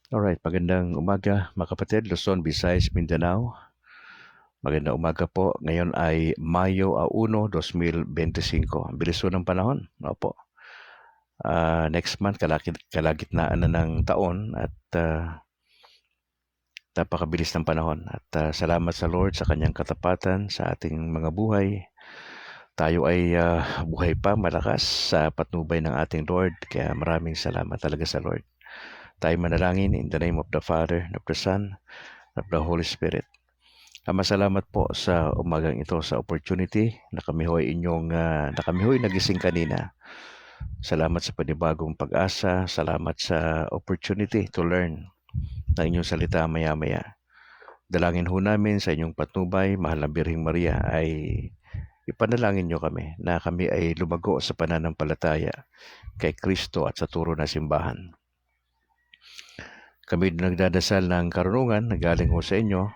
Alright, magandang umaga mga kapatid, Luzon, Visayas, Mindanao. Magandang umaga po. Ngayon ay Mayo 1, 2025. Ang bilis po ng panahon. Opo. Next month, kalagitnaan na ng taon at napakabilis ng panahon. At salamat sa Lord sa kanyang katapatan sa ating mga buhay. Tayo ay buhay pa, malakas sa patnubay ng ating Lord. Kaya maraming salamat talaga sa Lord. Tayo manalangin in the name of the Father, of the Son, of the Holy Spirit. Salamat po sa umagang ito sa opportunity na kami ho'y nagising kanina. Salamat sa panibagong pag-asa. Salamat sa opportunity to learn na inyong salita maya-maya. Dalangin ho namin sa inyong patnubay, mahal na Birheng Maria, ay ipanalangin nyo kami na kami ay lumago sa pananampalataya kay Kristo at sa turo na simbahan. Kami nagdadasal ng karunungan na galing ho sa inyo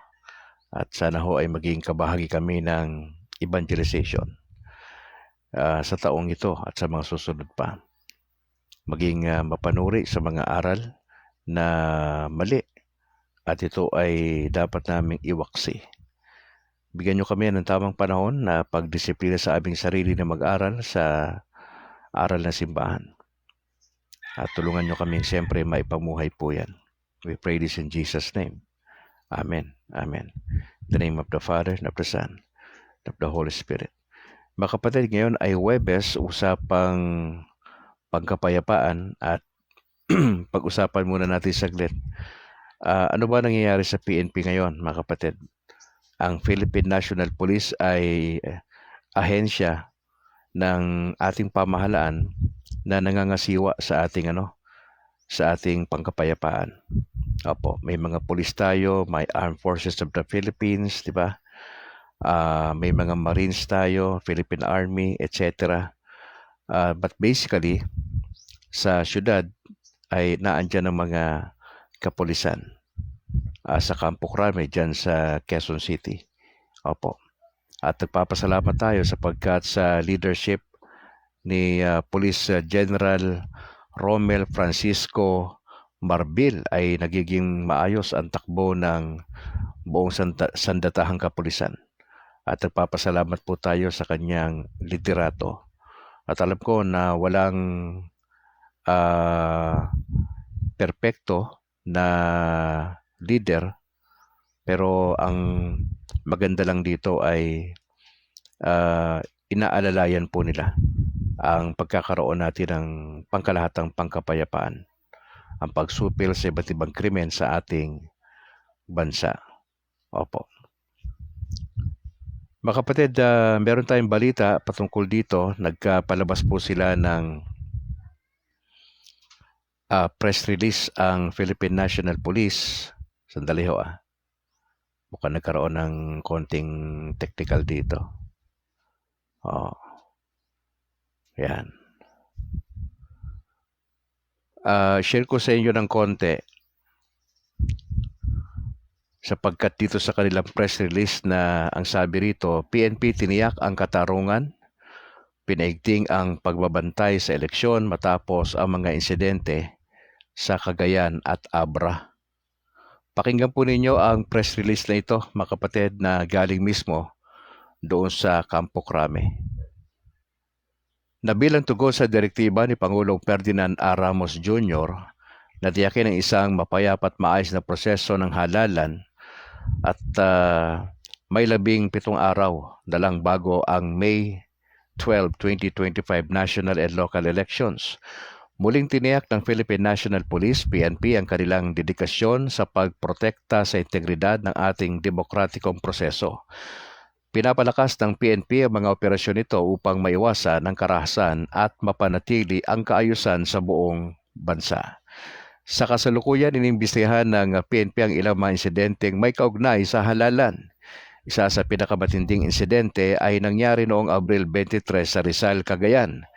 at sana ho ay maging kabahagi kami ng evangelization sa taong ito at sa mga susunod pa. Maging mapanuri sa mga aral na mali at ito ay dapat naming iwaksi. Bigyan nyo kami ng tamang panahon na pagdisiplina sa aming sarili na mag-aral sa aral na simbahan. At tulungan nyo kami siyempre maipamuhay po yan. We pray this in Jesus' name. Amen. Amen. In the name of the Father, and of the Son, and of the Holy Spirit. Mga kapatid, ngayon ay Huwebes, usapang pagkapayapaan at pag-usapan muna natin saglit. Ano ba nangyayari sa PNP ngayon, mga kapatid? Ang Philippine National Police ay ahensya ng ating pamahalaan na nangangasiwa sa ating pangkapayapaan. Opo, may mga pulis tayo, may Armed Forces of the Philippines, di ba? May mga Marines tayo, Philippine Army, etc. But basically, sa syudad ay naandyan ang mga kapulisan sa Campo Crame dyan sa Quezon City. Opo. At nagpapasalamat tayo sapagkat sa leadership ni Police General Romel Francisco Marbil ay nagiging maayos ang takbo ng buong sandatahang kapulisan. At nagpapasalamat po tayo sa kanyang liderato. At alam ko na walang perpekto na leader, pero ang maganda lang dito ay inaalalayan po nila ang pagkakaroon natin ng pangkalahatang pangkapayapaan, ang pagsupil sa iba't ibang krimen sa ating bansa. Opo. Mga kapatid, meron tayong balita patungkol dito. Nagpalabas po sila ng press release ang Philippine National Police. Sandali ho mukhang nagkaroon ng konting technical dito. Yan. Share ko sa inyo ng konti sapagkat dito sa kanilang press release na ang sabi rito, PNP tiniyak ang katarungan, pinaigting ang pagbabantay sa eleksyon matapos ang mga insidente sa Cagayan at Abra. Pakinggan po ninyo ang press release na ito, mga kapatid, na galing mismo doon sa Campo Crame. Nabilang tugon sa direktiba ni Pangulong Ferdinand A. Ramos Jr. na tiyakin ang isang mapayapa at maayos na proseso ng halalan at may 17 araw na lang bago ang May 12, 2025 national and local elections. Muling tiniyak ng Philippine National Police, PNP, ang kanilang dedikasyon sa pagprotekta sa integridad ng ating demokratikong proseso. Pinapalakas ng PNP ang mga operasyon nito upang maiwasan ang karahasan at mapanatili ang kaayusan sa buong bansa. Sa kasalukuyan, inimbestigahan ng PNP ang ilang mga insidenteng may kaugnay sa halalan. Isa sa pinakamatinding insidente ay nangyari noong Abril 23 sa Rizal, Cagayan,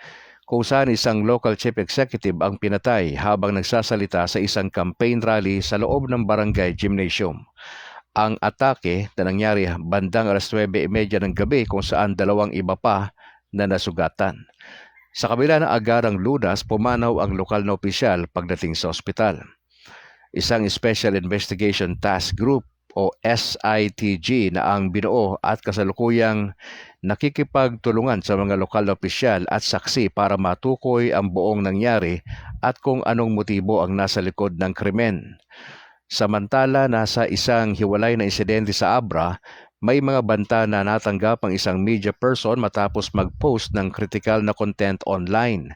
kung saan isang local chief executive ang pinatay habang nagsasalita sa isang campaign rally sa loob ng barangay gymnasium. Ang atake na nangyari bandang 9:30 ng gabi kung saan 2 iba pa na nasugatan. Sa kabila ng agarang lunas, pumanaw ang lokal na opisyal pagdating sa ospital. isang Special Investigation Task Group o SITG na ang binuo at kasalukuyang nakikipagtulungan sa mga lokal na opisyal at saksi para matukoy ang buong nangyari at kung anong motibo ang nasa likod ng krimen. Samantala, nasa isang hiwalay na insidente sa Abra, may mga banta na natanggap ang isang media person matapos mag-post ng critical na content online.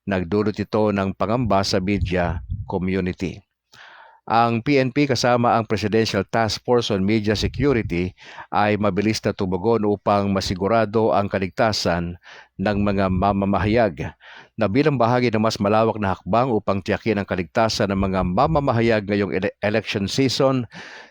Nagdulot ito ng pangamba sa media community. Ang PNP kasama ang Presidential Task Force on Media Security ay mabilis na tumugon upang masigurado ang kaligtasan ng mga mamamahayag. Na bilang bahagi ng mas malawak na hakbang upang tiyakin ang kaligtasan ng mga mamamahayag ngayong election season,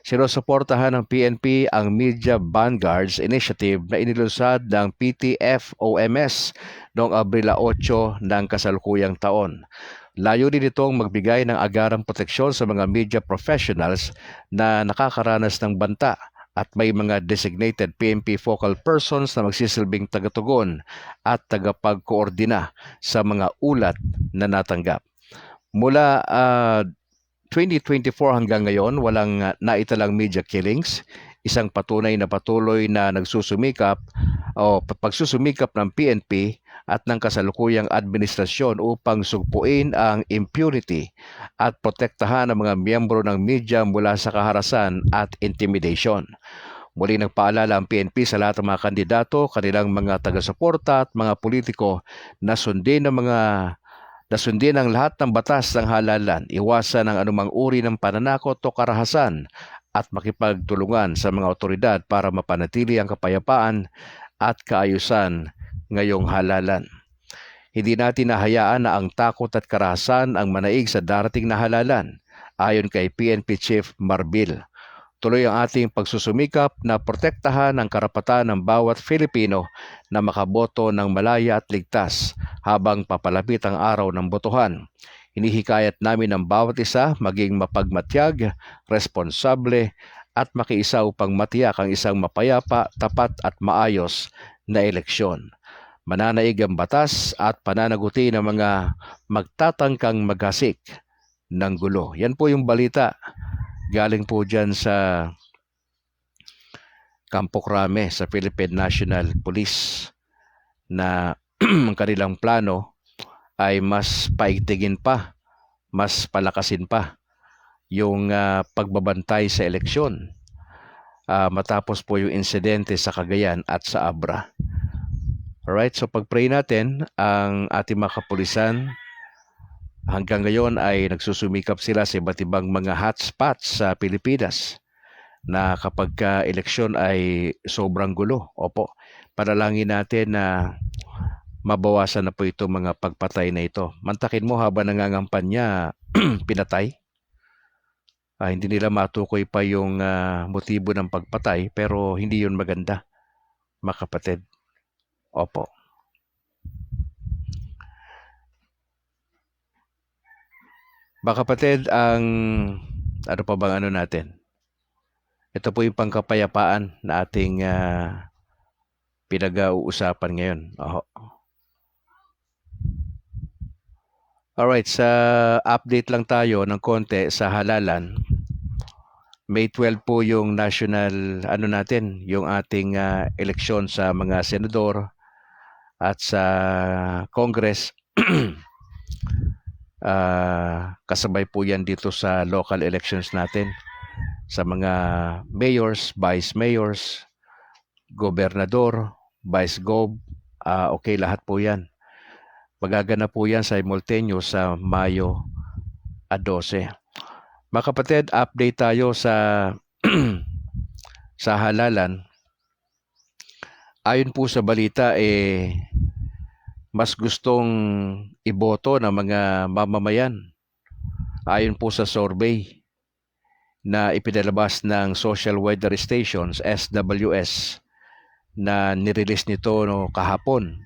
sinusuportahan ng PNP ang Media Vanguards Initiative na inilunsad ng PTFOMS noong Abril 8 ng kasalukuyang taon. Layunin nitong magbigay ng agarang proteksyon sa mga media professionals na nakakaranas ng banta at may mga designated PNP focal persons na magsisilbing tagatugon at tagapagkoordina sa mga ulat na natanggap. Mula 2024 hanggang ngayon, walang naitalang media killings, isang patunay na patuloy na nagsusumikap o pagsusumikap ng PNP at ng kasalukuyang administrasyon upang sugpuin ang impunity at protektahan ang mga miyembro ng media mula sa kaharasan at intimidation. Muli nagpaalala ang PNP sa lahat ng mga kandidato, kanilang mga taga-suporta at mga politiko na sundin ang lahat ng batas ng halalan, iwasan ang anumang uri ng pananakot o karahasan at makipagtulungan sa mga otoridad para mapanatili ang kapayapaan at kaayusan ngayong halalan. Hindi natin nahayaan na ang takot at karahasan ang manaig sa darating na halalan, ayon kay PNP Chief Marbil. Tuloy ang ating pagsusumikap na protektahan ang karapatan ng bawat Filipino na makaboto ng malaya at ligtas habang papalapit ang araw ng botohan. Hinihikayat namin ang bawat isa maging mapagmatyag, responsable at makiisa upang matiyak ang isang mapayapa, tapat at maayos na eleksyon. Mananaig ang batas at pananaguti ng mga magtatangkang maghasik ng gulo. Yan po yung balita. Galing po dyan sa Campo Crame sa Philippine National Police na ang kanilang plano ay mas paigtingin pa, mas palakasin pa yung pagbabantay sa eleksyon matapos po yung insidente sa Cagayan at sa Abra. Alright, so pag-pray natin ang ating mga kapulisan. Hanggang ngayon ay nagsusumikap sila sa iba't ibang mga hotspots sa Pilipinas na kapag eleksyon ay sobrang gulo. Opo, panalangin natin na mabawasan na po itong mga pagpatay na ito. Mantakin mo habang nangangampanya, pinatay. Hindi nila matukoy pa yung motibo ng pagpatay pero hindi yun maganda, mga kapatid. Opo. Mga kapatid, ang ano pa bang ano natin? Ito po yung pangkapayapaan na ating pinag-uusapan ngayon. Alright, sa update lang tayo ng konti sa halalan. May 12 po yung national yung ating eleksyon sa mga senador at sa Congress. Kasabay po yan dito sa local elections natin sa mga mayors, vice mayors, gobernador, vice gov, okay lahat po yan. Magaganap po yan simultaneous sa Mayo 12. Mga kapatid, update tayo sa sa halalan. Ayon po sa balita, mas gustong iboto ng mga mamamayan. Ayon po sa survey na ipinalabas ng Social Weather Stations, SWS, na nirelease nito kahapon,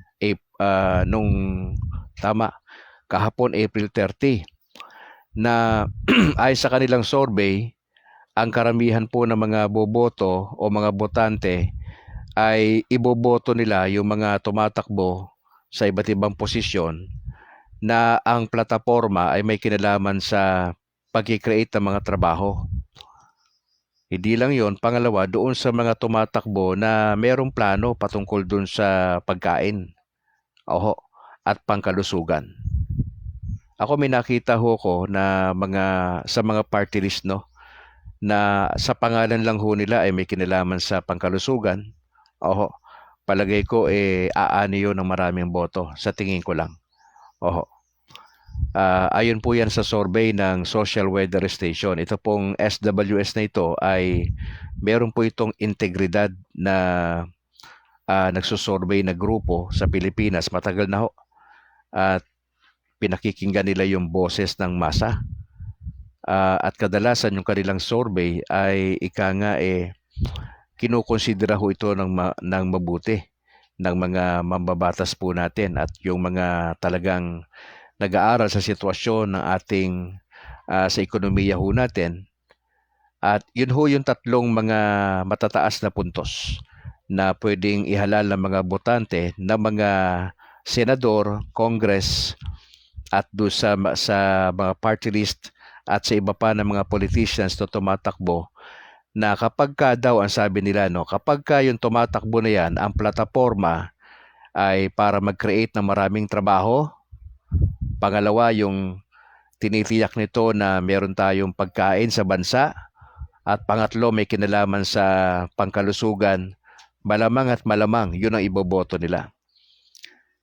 kahapon April 30, na ay sa kanilang survey, ang karamihan po ng mga boboto o mga botante ay iboboto nila yung mga tumatakbo sa iba't ibang posisyon na ang plataporma ay may kinalaman sa pag-create ng mga trabaho. Hindi lang yon, pangalawa, doon sa mga tumatakbo na merong plano patungkol doon sa pagkain, oho, at pangkalusugan. Ako may nakita ko na sa mga party list, no, na sa pangalan lang ho nila ay may kinalaman sa pangkalusugan. Oho, palagay ko aani yun ng maraming boto sa tingin ko lang. Oho. Ayon po yan sa survey ng Social Weather Station. Ito pong SWS na ito ay meron po itong integridad na nagsusurvey na grupo sa Pilipinas. Matagal na ho. At pinakikinggan nila yung boses ng masa. At kadalasan yung kanilang survey ay kinukonsidera ho ito ng mabuti ng mga mambabatas po natin at yung mga talagang nag-aaral sa sitwasyon ng ating sa ekonomiya ho natin. At yun ho yung tatlong mga matataas na puntos na pwedeng ihalal ng mga botante na mga senador, congress at doon sa mga party list at sa iba pa ng mga politicians na tumatakbo, na kapag ka daw ang sabi nila, no, kapag ka yung tumatakbo na yan, ang plataforma ay para mag-create ng maraming trabaho. Pangalawa, yung tinitiyak nito na meron tayong pagkain sa bansa. At pangatlo, may kinalaman sa pangkalusugan. Malamang at malamang, yun ang iboboto nila.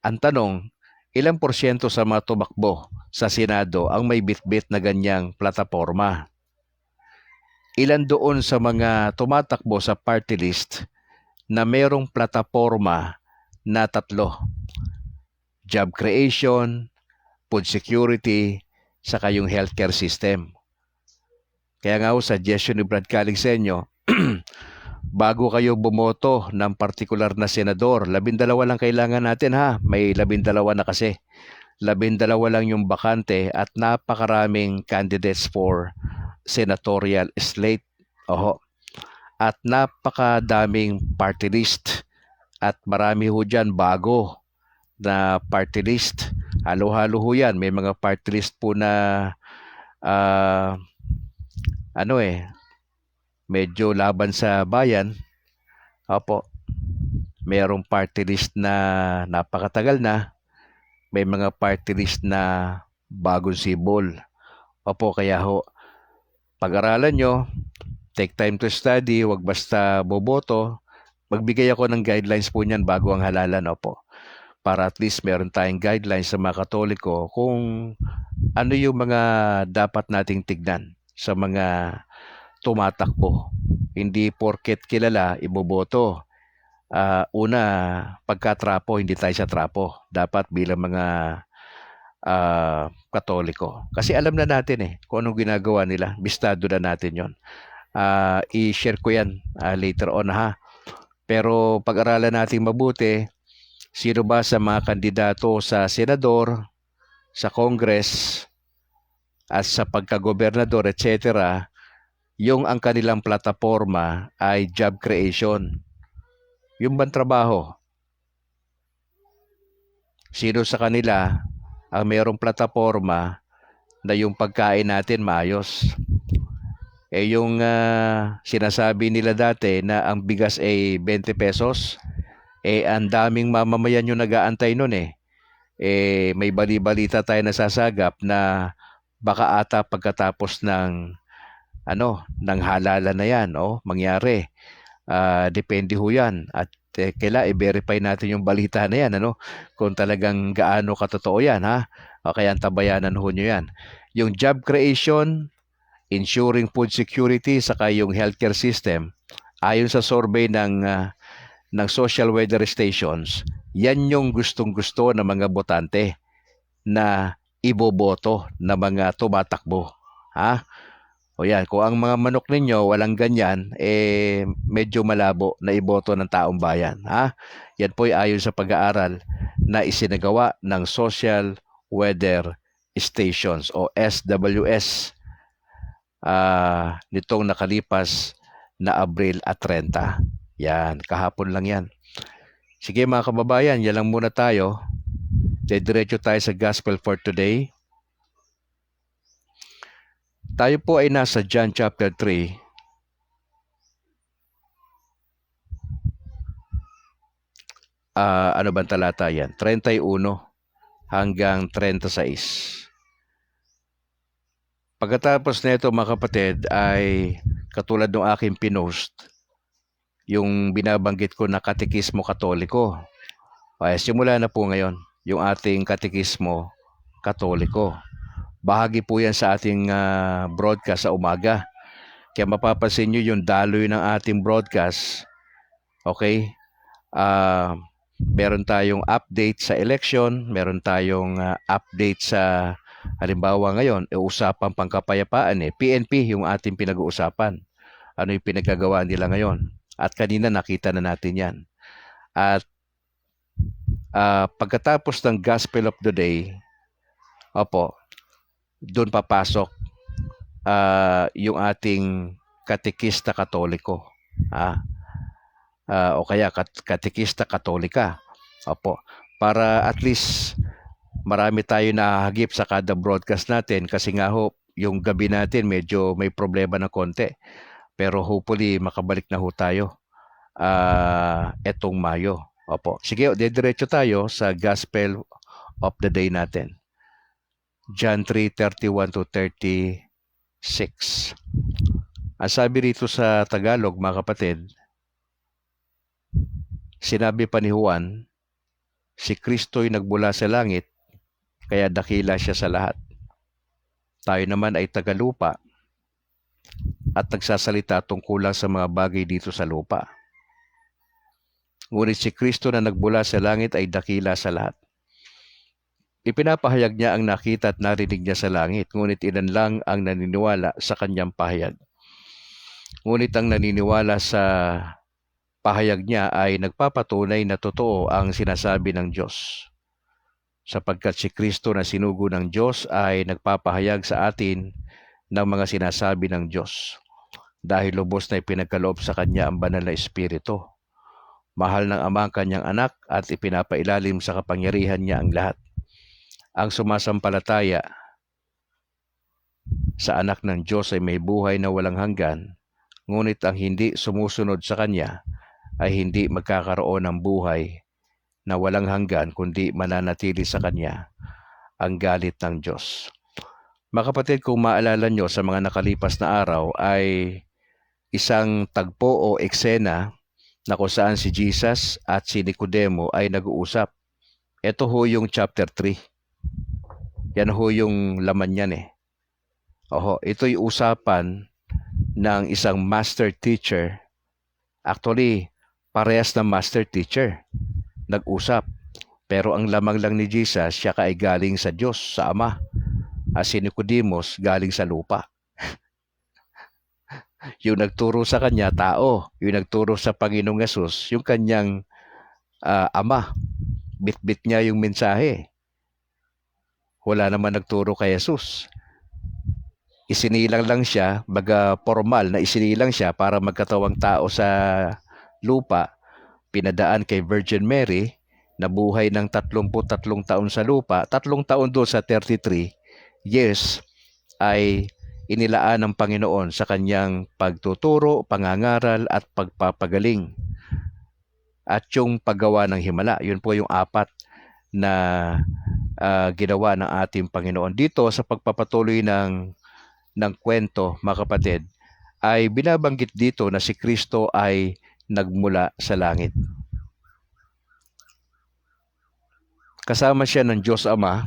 Ang tanong, ilang porsyento sa mga tumakbo sa Senado ang may bitbit na ganyang plataforma? Ilan doon sa mga tumatakbo sa party list na merong plataforma na tatlo? Job creation, food security, saka yung healthcare system. Kaya nga suggestion ni Brad Calig sa inyo, bago kayo bumoto ng partikular na senador, 12 lang kailangan natin ha. May 12 na kasi. 12 lang yung bakante at napakaraming candidates for senatorial slate. Oho. At napakadaming party list. At marami ho dyan bago na party list. Halo-halo ho yan. May mga party list po na medyo laban sa bayan. Opo. Mayroong party list na napakatagal na. May mga party list na bagong sibol. Opo, kaya ho, pag-aralan nyo, take time to study, wag basta boboto. Magbigay ako ng guidelines po niyan bago ang halalan, opo. Para at least meron tayong guidelines sa mga Katoliko kung ano yung mga dapat nating tignan sa mga tumatakbo. Hindi porket kilala, iboboto. Una, pagka-trapo, hindi tayo sa trapo. Dapat bilang mga Katoliko. Kasi alam na natin kung anong ginagawa nila. Bistado na natin yon. I-share ko yan later on ha. Pero pag-aralan natin mabuti, sino ba sa mga kandidato sa senador, sa Congress, at sa pagkagobernador, etc., yung ang kanilang plataforma ay job creation. Yung bang trabaho? Sino sa kanila ang mayroong plataforma na yung pagkain natin maayos? Yung sinasabi nila dati na ang bigas ay 20 pesos, ang daming mamamayan yung nag-aantay nun may bali-balita tayo nasasagap na baka ata pagkatapos ng halalan na yan, mangyari. Depende ho yan. At i-verify natin yung balita na yan, kung talagang gaano katotoo yan, ha? O kaya tabayanan ho nyo yan. Yung job creation, ensuring food security, saka yung healthcare system, ayon sa survey ng social weather stations, yan yung gustong-gusto ng mga botante na iboboto na mga tumatakbo. Ha? O yan, kung ang mga manok ninyo walang ganyan, medyo malabo na iboto ng taong bayan. Ha? Yan po ay ayon sa pag-aaral na isinagawa ng Social Weather Stations o SWS nitong nakalipas na Abril 30. Yan, kahapon lang yan. Sige mga kababayan, yan lang muna tayo. Diretso tayo sa Gospel for Today. Tayo po ay nasa John chapter 3. Ano bang talata yan? 31 hanggang 36. Pagkatapos nito mga kapatid ay katulad ng aking pinost, yung binabanggit ko na katekismo katoliko. Ay, simula na po ngayon yung ating katekismo katoliko. Bahagi po yan sa ating broadcast sa umaga. Kaya mapapansin nyo yung daloy ng ating broadcast. Okay? Meron tayong update sa election, meron tayong update sa halimbawa ngayon, usapang pangkapayapaan PNP yung ating pinag-uusapan. Ano yung pinagagawa nila ngayon? At kanina nakita na natin yan. At pagkatapos ng Gospel of the Day, doon papasok yung ating katekista katoliko. O kaya katekista katolika. Para at least marami tayo nahagip sa kada broadcast natin kasi nga yung gabi natin medyo may problema ng konti. Pero hopefully makabalik na tayo etong Mayo. Sige, diretso tayo sa Gospel of the Day natin. John 3:31 to 36. Ang sabi rito sa Tagalog, mga kapatid, sinabi pa ni Juan, si Kristo'y nagbula sa langit, kaya dakila siya sa lahat. Tayo naman ay tagalupa at nagsasalita tungkol sa mga bagay dito sa lupa. Ngunit si Kristo na nagbula sa langit ay dakila sa lahat. Ipinapahayag niya ang nakita at narinig niya sa langit, ngunit ilan lang ang naniniwala sa kanyang pahayag. Ngunit ang naniniwala sa pahayag niya ay nagpapatunay na totoo ang sinasabi ng Diyos. Sapagkat si Kristo na sinugo ng Diyos ay nagpapahayag sa atin ng mga sinasabi ng Diyos. Dahil lubos na ipinagkaloob sa Kanya ang banal na Espiritu. Mahal ng Ama ang Kanyang anak at ipinapailalim sa kapangyarihan niya ang lahat. Ang sumasampalataya sa anak ng Diyos ay may buhay na walang hanggan, ngunit ang hindi sumusunod sa Kanya ay hindi magkakaroon ng buhay na walang hanggan, kundi mananatili sa Kanya ang galit ng Diyos. Mga kapatid, kung maalala nyo sa mga nakalipas na araw ay isang tagpo o eksena na kung saan si Jesus at si Nicodemo ay nag-uusap. Ito yung chapter 3. Yan yung laman yan ito'y usapan ng isang master teacher. Actually, parehas na master teacher nag-usap. Pero ang lamang lang ni Jesus, siya ay galing sa Diyos, sa Ama. At si Nicodemos galing sa lupa. Yung nagturo sa kanya, tao. Yung nagturo sa Panginoong Yesus, yung kanyang Ama. Bit-bit niya yung mensahe. Wala naman nagturo kay Jesus. Isinilang lang siya, baga formal na isinilang siya para magkatawang tao sa lupa. Pinadaan kay Virgin Mary, nabuhay ng 33 taon sa lupa. 3 taon doon sa 33 years ay inilaan ng Panginoon sa kanyang pagtuturo, pangangaral at pagpapagaling. At yung paggawa ng himala, yun po yung 4 na ginawa ng ating Panginoon. Dito sa pagpapatuloy ng kwento, mga kapatid, ay binabanggit dito na si Kristo ay nagmula sa langit. Kasama siya ng Diyos Ama,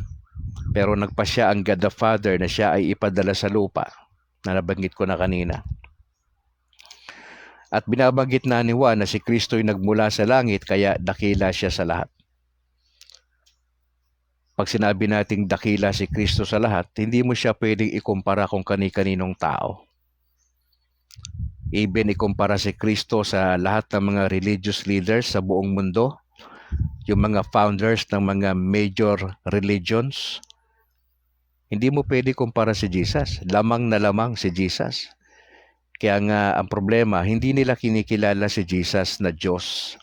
pero nagpasya ang God the Father na siya ay ipadala sa lupa, na nabanggit ko na kanina. At binabanggit na ni Juan na si Kristo ay nagmula sa langit, kaya dakila siya sa lahat. Pag sinabi nating dakila si Kristo sa lahat, hindi mo siya pwedeng ikumpara kung kani-kaninong tao. Even ikumpara si Kristo sa lahat ng mga religious leaders sa buong mundo, yung mga founders ng mga major religions, hindi mo pwede kumpara si Jesus. Lamang na lamang si Jesus. Kaya nga ang problema, hindi nila kinikilala si Jesus na Diyos.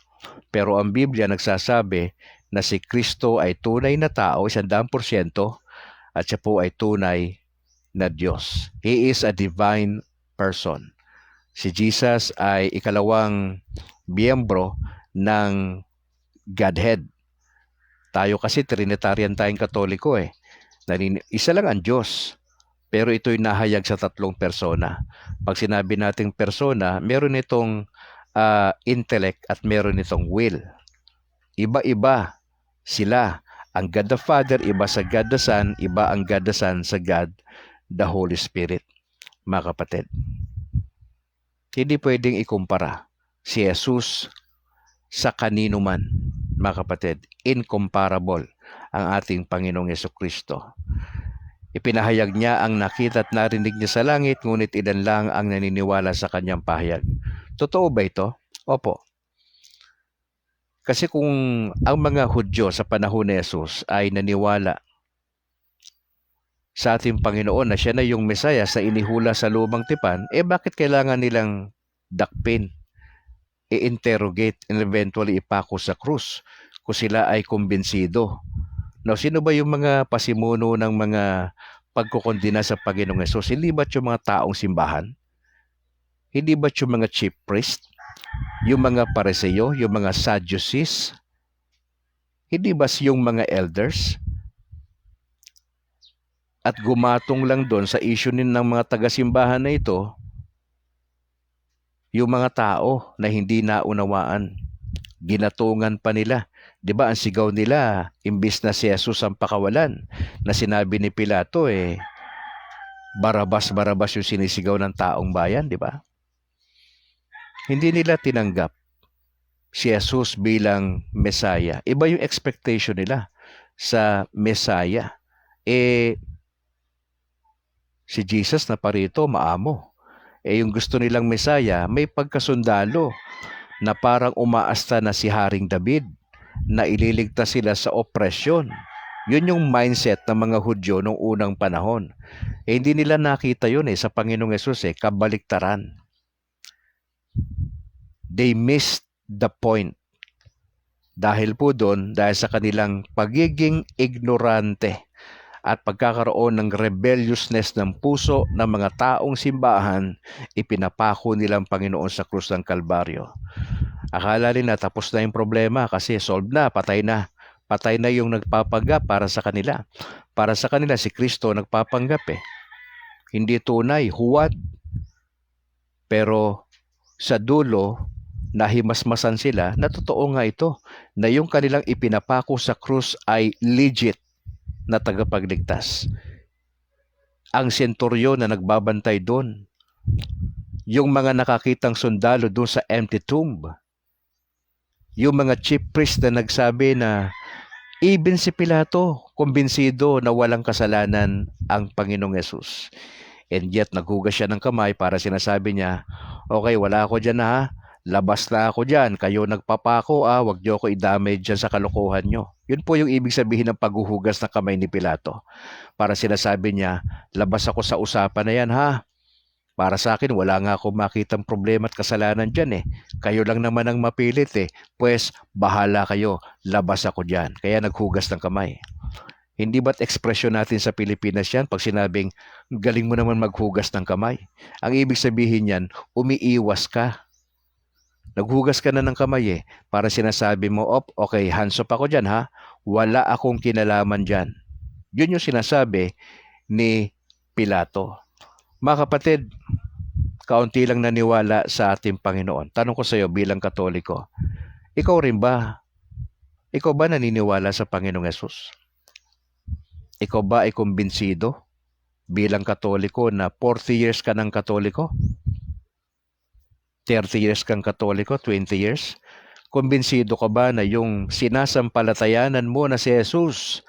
Pero ang Biblia nagsasabi na si Kristo ay tunay na tao, 100%, at siya po ay tunay na Diyos. He is a divine person. Si Jesus ay ikalawang miyembro ng Godhead. Tayo kasi Trinitarian tayong Katoliko eh. Isa lang ang Diyos. Pero ito'y nahayag sa tatlong persona. Pag sinabi nating persona, meron itong intellect at meron itong will. Iba-iba sila. Ang God the Father, iba sa God the Son, iba ang God the Son sa God the Holy Spirit. Mga kapatid, hindi pwedeng ikumpara si Jesus sa kanino man. Mga kapatid, incomparable ang ating Panginoong Jesucristo. Ipinahayag niya ang nakita at narinig niya sa langit, ngunit ilan lang ang naniniwala sa kanyang pahayag. Totoo ba ito? Opo. Kasi kung ang mga Hudyo sa panahon ni Jesus ay naniwala sa ating Panginoon na siya na yung Mesaya sa inihula sa lumang tipan, bakit kailangan nilang dakpin, i-interrogate, and eventually ipako sa krus kung sila ay kumbinsido? Now, sino ba yung mga pasimuno ng mga pagkukondina sa Panginoong Hesus? Hindi ba't yung mga taong simbahan? Hindi ba't yung mga chief priest? Yung mga Pariseo? Yung mga Sadducees? Hindi ba yung mga elders? At gumatong lang doon sa issue ng mga taga-simbahan na ito, yung mga tao na hindi naunawaan, ginatungan pa nila. 'Di ba ang sigaw nila, imbis na si Jesus ang pakawalan, na sinabi ni Pilato Barabas yung sinisigaw ng taong bayan, 'di ba? Hindi nila tinanggap si Jesus bilang Mesaya. Iba yung expectation nila sa Mesaya. Si Jesus na parito, maamo. Yung gusto nilang Mesaya, may pagkasundalo na parang umaasta na si Haring David, na ililigtas sila sa opresyon. Yun yung mindset ng mga Hudyo noong unang panahon. Hindi nila nakita yun sa Panginoong Hesus, kabaliktaran. They missed the point. Dahil po doon, dahil sa kanilang pagiging ignorante at pagkakaroon ng rebelliousness ng puso ng mga taong simbahan, ipinapako nilang Panginoon sa krus ng Kalbaryo. Akala nila tapos na yung problema kasi solved na, patay na. Patay na yung nagpapanggap para sa kanila. Para sa kanila, si Kristo nagpapanggap Hindi tunay, huwad. Pero sa dulo, nahimasmasan sila na totoo nga ito, na yung kanilang ipinapako sa krus ay legit na tagapagligtas. Ang senturyon na nagbabantay doon, yung mga nakakitang sundalo doon sa empty tomb, yung mga chief priest na nagsabi na even si Pilato, kumbinsido na walang kasalanan ang Panginoong Hesus. And yet, naghugas siya ng kamay para sinasabi niya, okay, wala ako dyan labas na ako dyan, kayo nagpapako wag niyo ako idamay dyan sa kalokohan nyo. Yun po yung ibig sabihin ng paghuhugas ng kamay ni Pilato. Para sinasabi niya, labas ako sa usapan na yan Para sa akin, wala nga akong makitang problema at kasalanan dyan Kayo lang naman ang mapilit Pues, bahala kayo, labas ako dyan. Kaya naghugas ng kamay. Hindi ba't ekspresyon natin sa Pilipinas yan pag sinabing, galing mo naman maghugas ng kamay? Ang ibig sabihin yan, umiiwas ka. Naghugas ka na ng kamay para sinasabi mo, okay, hands up ako dyan Wala akong kinalaman dyan. Yun yung sinasabi ni Pilato. Mga kapatid, kaunti lang naniwala sa ating Panginoon. Tanong ko sa iyo bilang Katoliko, ikaw rin ba? Ikaw ba naniniwala sa Panginoong Hesus? Ikaw ba ay kumbinsido bilang Katoliko na 40 years ka ng Katoliko? 30 years kang Katoliko, 20 years? Kumbinsido ka ba na yung sinasampalatayanan mo na si Jesus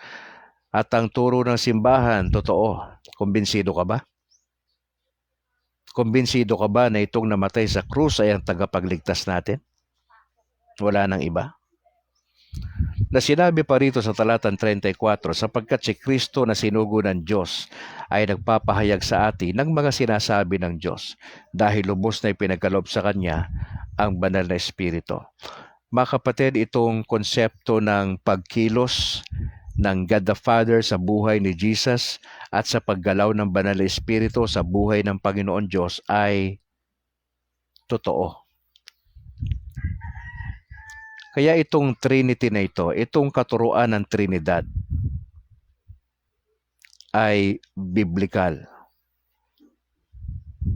at ang turo ng simbahan, totoo? Kumbinsido ka ba? Kumbinsido ka ba na itong namatay sa krus ay ang tagapagligtas natin? Wala nang iba. Na sinabi pa rito sa talatang 34, sapagkat si Kristo na sinugo ng Diyos ay nagpapahayag sa atin ng mga sinasabi ng Diyos dahil lubos na ipinagkaloob sa Kanya ang banal na Espiritu. Mga kapatid, itong konsepto ng pagkilos ng God the Father sa buhay ni Jesus at sa paggalaw ng Banal na Espiritu sa buhay ng Panginoon Diyos ay totoo. Kaya itong Trinity na ito, itong katuruan ng Trinidad ay biblical.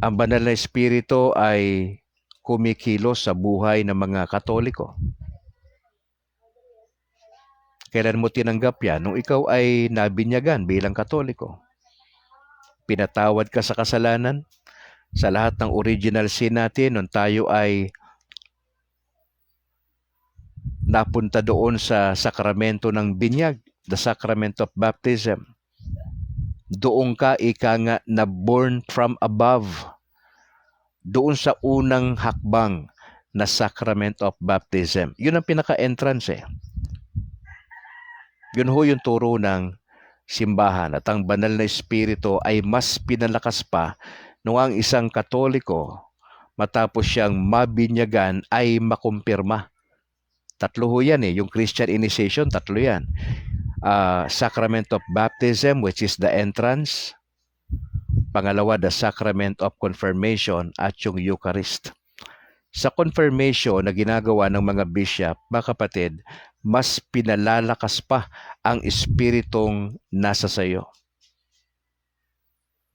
Ang Banal na Espiritu ay kumikilos sa buhay ng mga Katoliko. Kailan mo tinanggap yan? Nung ikaw ay nabinyagan bilang Katoliko. Pinatawad ka sa kasalanan, sa lahat ng original sin natin nung tayo ay napunta doon sa sakramento ng binyag, the sacrament of baptism. Doon ka ika nga na born from above. Doon sa unang hakbang na sacrament of baptism. Yun ang pinaka-entrance eh. Yun ho yung turo ng simbahan at ang Banal na Espiritu ay mas pinalakas pa nung ang isang Katoliko matapos siyang mabinyagan ay makumpirma. Tatlo ho yan eh. Yung Christian initiation, tatlo yan. Sacrament of baptism, which is the entrance. Pangalawa, the sacrament of confirmation at yung Eucharist. Sa confirmation na ginagawa ng mga bishop, mga kapatid, mas pinalalakas pa ang espiritong nasa sayo.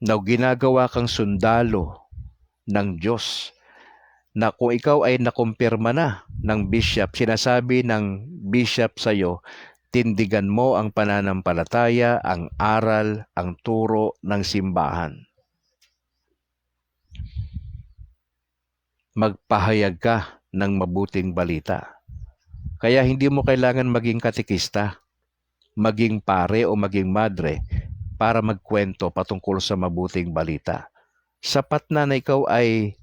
Na ginagawa kang sundalo ng Diyos, na kung ikaw ay nakumpirma na ng bishop, sinasabi ng bishop sa'yo, tindigan mo ang pananampalataya, ang aral, ang turo ng simbahan. Magpahayag ka ng mabuting balita. Kaya hindi mo kailangan maging katekista, maging pare o maging madre para magkwento patungkol sa mabuting balita. Sapat na na ikaw ay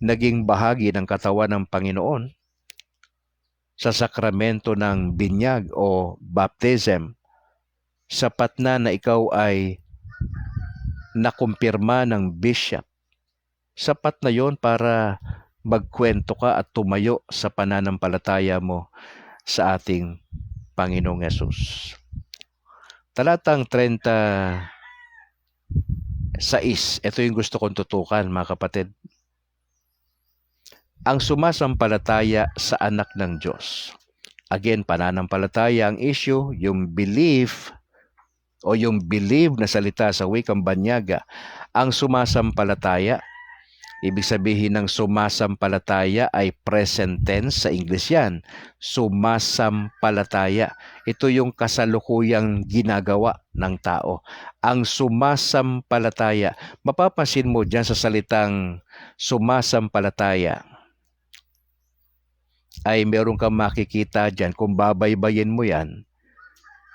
naging bahagi ng katawan ng Panginoon sa sakramento ng binyag o baptism. Sapat na na ikaw ay nakumpirma ng bishop. Sapat na yon para magkwento ka at tumayo sa pananampalataya mo sa ating Panginoong Hesus. Talatang 36, ito yung gusto kong tutukan mga kapatid. Ang sumasampalataya sa anak ng Diyos. Again, pananampalataya ang issue, yung belief o yung believe na salita sa wikang banyaga. Ang sumasampalataya, ibig sabihin ng sumasampalataya ay present tense, sa English yan. Sumasampalataya. Ito yung kasalukuyang ginagawa ng tao. Ang sumasampalataya. Mapapansin mo dyan sa salitang sumasampalataya ay meron kang makikita dyan, kung babaybayin mo yan,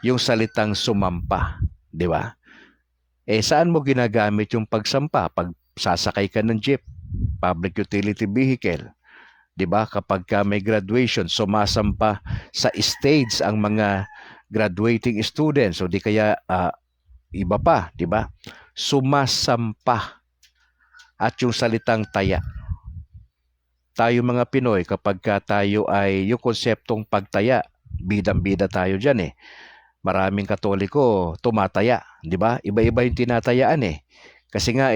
yung salitang sumampa. Di ba? Saan mo ginagamit yung pagsampa? Pag sasakay ka ng jeep, public utility vehicle. Diba? Kapag may graduation, sumasampa sa stage ang mga graduating students o di kaya iba pa, diba? Sumasampa. At yung salitang taya. Tayo mga Pinoy, kapag tayo ay yung konseptong pagtaya, bidang-bida tayo dyan eh. Maraming Katoliko tumataya, diba? Iba-iba yung tinatayaan eh. Kasi nga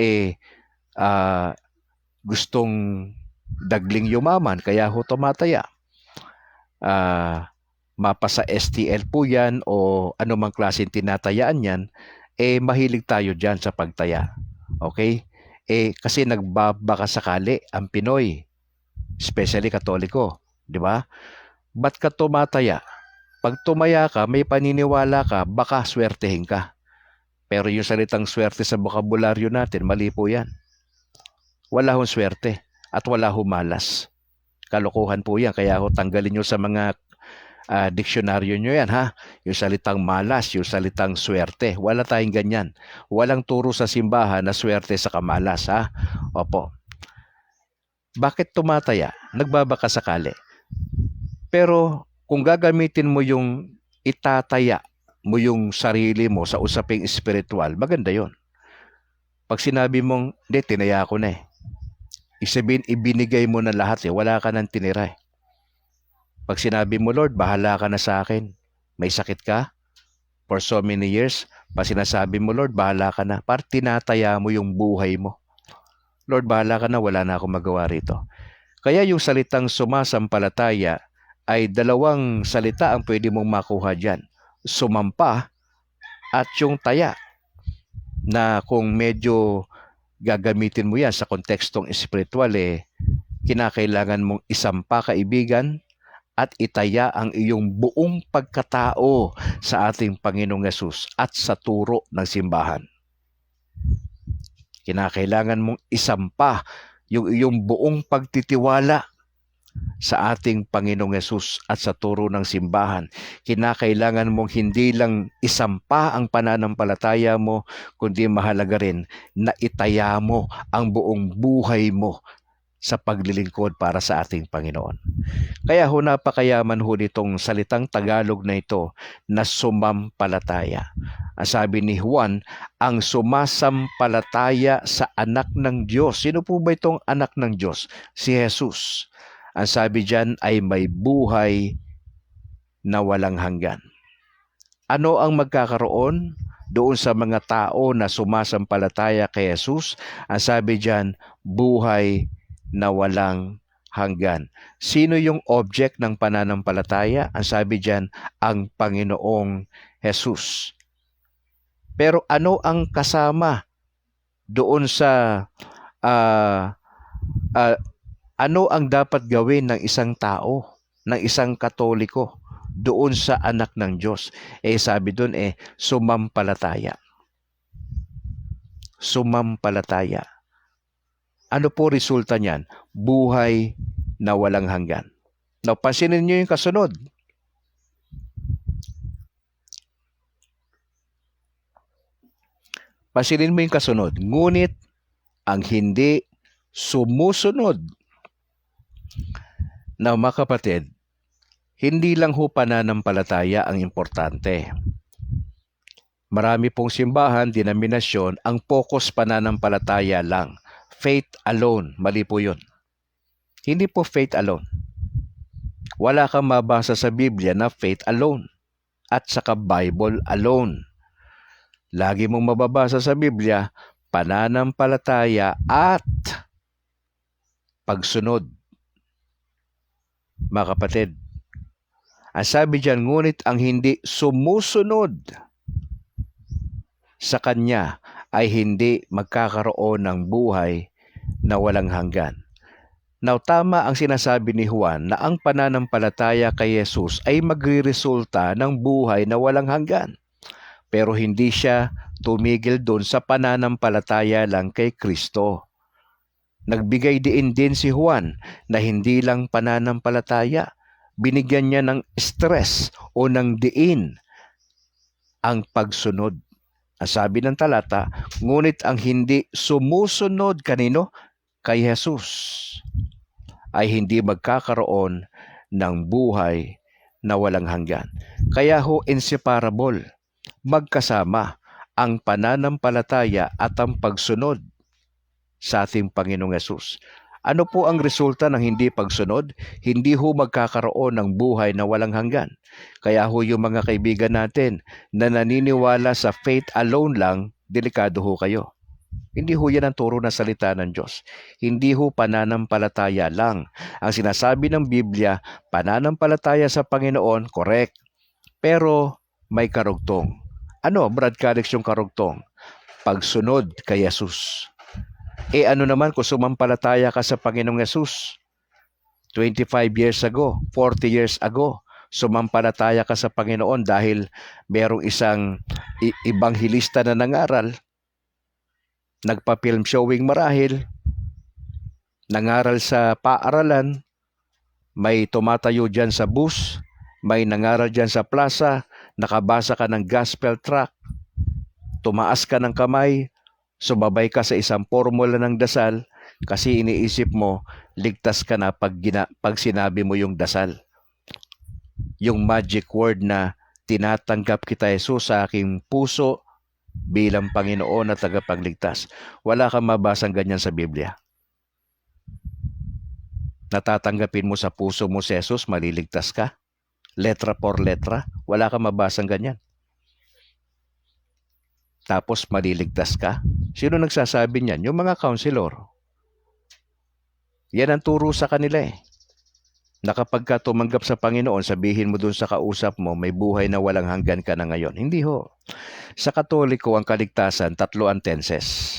gustong dagling yumaman, kaya ho tumataya. Mapasa STL po yan o anumang klaseng tinatayaan yan, mahilig tayo dyan sa pagtaya. Okay? Kasi nagbabaka sakali ang Pinoy, especially Katoliko, di ba? Ba't ka tumataya? Pag tumaya ka, may paniniwala ka, baka swertehin ka. Pero yung salitang swerte sa bokabularyo natin, mali po yan. Wala hong swerte at wala hong malas. Kalokohan po yan. Kaya ho, tanggalin nyo sa mga diksyonaryo nyo yan, ha? Yung salitang malas, yung salitang swerte. Wala tayong ganyan. Walang turo sa simbahan na swerte sa kamalas, ha? Opo. Bakit tumataya? Nagbabaka sakali. Pero kung gagamitin mo yung itataya mo yung sarili mo sa usaping espiritual, maganda yon. Pag sinabi mong, hindi, tinaya ko na eh. Isabihin, ibinigay mo na lahat eh. Wala ka nang tinira eh. Pag sinabi mo, Lord, bahala ka na sa akin. May sakit ka? for so many years, pa sinasabi mo, Lord, bahala ka na. Parang tinataya mo yung buhay mo. Lord, bahala ka na, wala na akong magawa rito. Kaya yung salitang sumasampalataya ay dalawang salita ang pwede mong makuha dyan. Sumampa at yung taya, na kung medyo gagamitin mo yan sa kontekstong espiritual, kinakailangan mong isampa, kaibigan, at itaya ang iyong buong pagkatao sa ating Panginoong Yesus at sa turo ng simbahan. Kinakailangan mong isampa yung iyong buong pagtitiwala sa ating Panginoong Yesus at sa turo ng simbahan. Kinakailangan mong hindi lang isampa ang pananampalataya mo, kundi mahalaga rin na itaya mo ang buong buhay mo sa paglilingkod para sa ating Panginoon. Kaya napakayaman nitong salitang Tagalog na ito na sumampalataya. Ang sabi ni Juan, ang sumasampalataya sa anak ng Diyos. Sino po ba itong anak ng Diyos? Si Jesus. Ang sabi diyan ay may buhay na walang hanggan. Ano ang magkakaroon doon sa mga tao na sumasampalataya kay Jesus? Ang sabi diyan, buhay na walang hanggan. Sino yung object ng pananampalataya? Ang sabi diyan, ang Panginoong Jesus. Pero ano ang kasama doon sa ano ang dapat gawin ng isang tao, ng isang Katoliko doon sa anak ng Diyos? Sabi doon sumampalataya. Sumampalataya. Ano po resulta niyan? Buhay na walang hanggan. Now, pansinin niyo yung kasunod. Pansinin mo yung kasunod. Ngunit ang hindi sumusunod. Now, mga kapatid, hindi lang ho pananampalataya ang importante. Marami pong simbahan, denominasyon, ang focus pananampalataya lang. Faith alone. Mali po yun. Hindi po faith alone. Wala kang mabasa sa Biblia na faith alone at saka Bible alone. Lagi mong mababasa sa Biblia, pananampalataya at pagsunod. Mga kapatid, ang sabi diyan, ngunit ang hindi sumusunod sa Kanya ay hindi magkakaroon ng buhay na walang hanggan. Now, tama ang sinasabi ni Juan na ang pananampalataya kay Jesus ay magre-resulta ng buhay na walang hanggan. Pero hindi siya tumigil doon sa pananampalataya lang kay Kristo. Nagbigay din si Juan na hindi lang pananampalataya. Binigyan niya ng stress o ng diin ang pagsunod. Ang sabi ng talata, ngunit ang hindi sumusunod kanino? Kay Jesus ay hindi magkakaroon ng buhay na walang hanggan. Kaya inseparable, magkasama ang pananampalataya at ang pagsunod sa ating Panginoong Yesus. Ano po ang resulta ng hindi pagsunod? Hindi magkakaroon ng buhay na walang hanggan. Kaya yung mga kaibigan natin na naniniwala sa faith alone lang, delikado kayo. Hindi yan ang turo na salita ng Diyos. Hindi pananampalataya lang. Ang sinasabi ng Biblia, pananampalataya sa Panginoon, correct. Pero may karugtong. Ano, Brad Calix, yung karugtong? Pagsunod kay Jesus. Ano naman kung sumampalataya ka sa Panginoong Yesus? 25 years ago, 40 years ago, sumampalataya ka sa Panginoon dahil merong isang ibanghilista na nangaral, nagpa-film showing marahil, nangaral sa paaralan, may tumatayo dyan sa bus, may nangaral dyan sa plaza, nakabasa ka ng gospel tract, tumaas ka ng kamay, sumabay ka sa isang formula ng dasal kasi iniisip mo, ligtas ka na pag sinabi mo yung dasal. Yung magic word na tinatanggap kita Jesus sa aking puso bilang Panginoon at tagapagligtas. Wala kang mabasang ganyan sa Biblia. Natatanggapin mo sa puso mo si Jesus, maliligtas ka? Letra por letra? Wala kang mabasang ganyan. tapos maliligtas ka? Sino nagsasabi niyan? Yung mga counselor. Yan ang turo sa kanila eh. Na kapag ka tumanggap sa Panginoon, sabihin mo dun sa kausap mo, may buhay na walang hanggan ka na ngayon. Hindi ho. Sa Katoliko, ang kaligtasan, 3 ang tenses.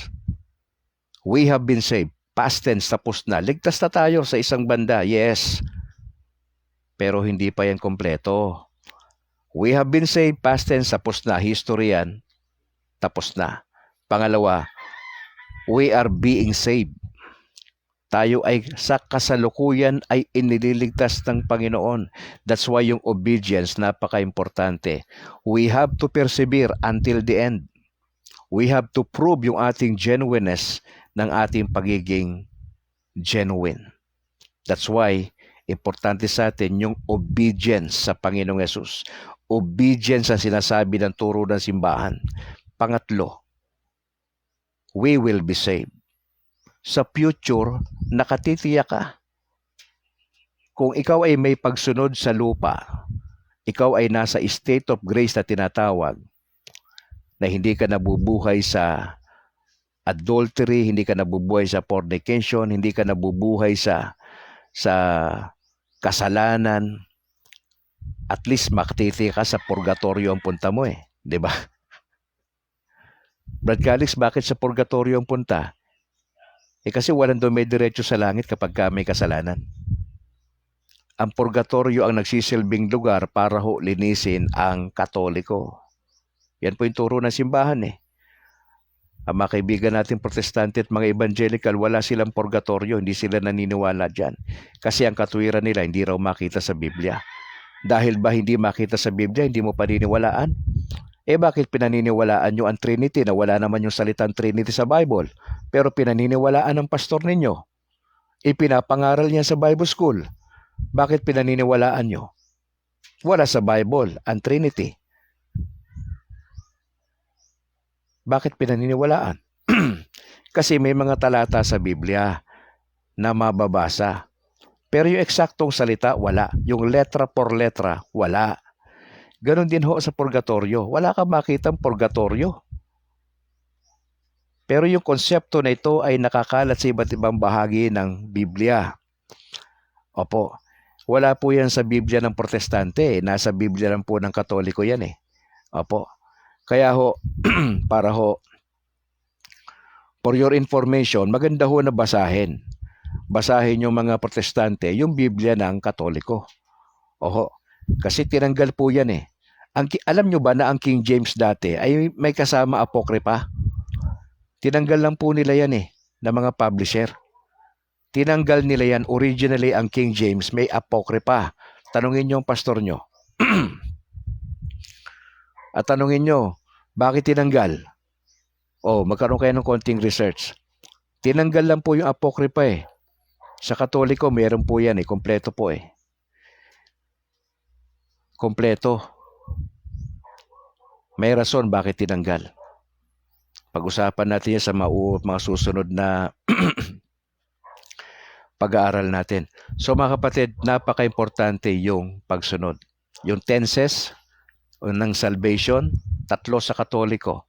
We have been saved. Past tense, tapos na. Ligtas na tayo sa isang banda. Yes. Pero hindi pa yan kompleto. We have been saved. Past tense, tapos na. History yan. Tapos na. Pangalawa, we are being saved. Tayo ay sa kasalukuyan ay inililigtas ng Panginoon. That's why yung obedience napaka-importante. We have to persevere until the end. We have to prove yung ating genuineness ng ating pagiging genuine. That's why importante sa atin yung obedience sa Panginoong Yesus. Obedience ang sinasabi ng turo ng simbahan. Pangatlo, we will be saved. Sa future, nakatitiyak ka. Kung ikaw ay may pagsunod sa lupa, ikaw ay nasa state of grace na tinatawag, na hindi ka nabubuhay sa adultery, hindi ka nabubuhay sa fornication, hindi ka nabubuhay sa kasalanan, at least makatitiyak ka sa purgatorio ang punta mo eh. 'Di ba? Brad Calix, bakit sa purgatorio ang punta? Kasi walang dumidiretso sa langit kapag may kasalanan. Ang purgatorio ang nagsisilbing lugar para ho linisin ang Katoliko. Yan po yung turo ng simbahan eh. Ang mga kaibigan natin protestante at mga evangelical, wala silang purgatorio, hindi sila naniniwala dyan. Kasi ang katuwiran nila hindi raw makita sa Biblia. Dahil ba hindi makita sa Biblia, hindi mo paniniwalaan? Bakit pinaniniwalaan nyo ang Trinity na wala naman yung salitang Trinity sa Bible? Pero pinaniniwalaan ng pastor ninyo. Ipinapangaral niya sa Bible School. Bakit pinaniniwalaan nyo? Wala sa Bible ang Trinity. Bakit pinaniniwalaan? Kasi may mga talata sa Biblia na mababasa. Pero yung eksaktong salita, wala. Yung letra por letra, wala. Ganon din ho sa purgatorio. Wala kang makitang purgatorio. Pero yung konsepto na ito ay nakakalat sa iba't ibang bahagi ng Biblia. Opo. Wala po yan sa Biblia ng protestante. Nasa Biblia lang po ng Katoliko yan eh. Opo. Kaya ho, para ho, for your information, maganda ho na basahin. Basahin yung mga protestante, yung Biblia ng Katoliko. Oho. Kasi tinanggal po yan eh. Alam nyo ba na ang King James dati ay may kasama apokripa? Tinanggal lang po nila yan eh, na mga publisher. Tinanggal nila yan. Originally, ang King James may apokripa. Tanungin nyo ang pastor nyo. At tanungin nyo, bakit tinanggal? Magkaroon kayo ng konting research. Tinanggal lang po yung apokripa eh. Sa Katoliko, meron po yan eh. Kompleto po eh. Kompleto. May rason bakit tinanggal. Pag-usapan natin yan sa mga susunod na pag-aaral natin. So mga kapatid, napaka-importante yung pagsunod. Yung tenses ng salvation, 3 sa Katoliko.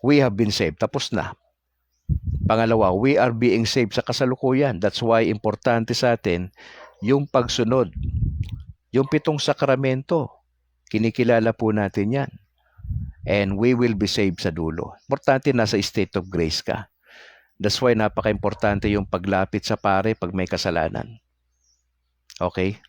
We have been saved. Tapos na. Pangalawa, we are being saved sa kasalukuyan. That's why importante sa atin yung pagsunod. Yung 7 sakramento, kinikilala po natin yan. And we will be saved sa dulo. Importante nasa state of grace ka. That's why napaka-importante yung paglapit sa pare pag may kasalanan. Okay?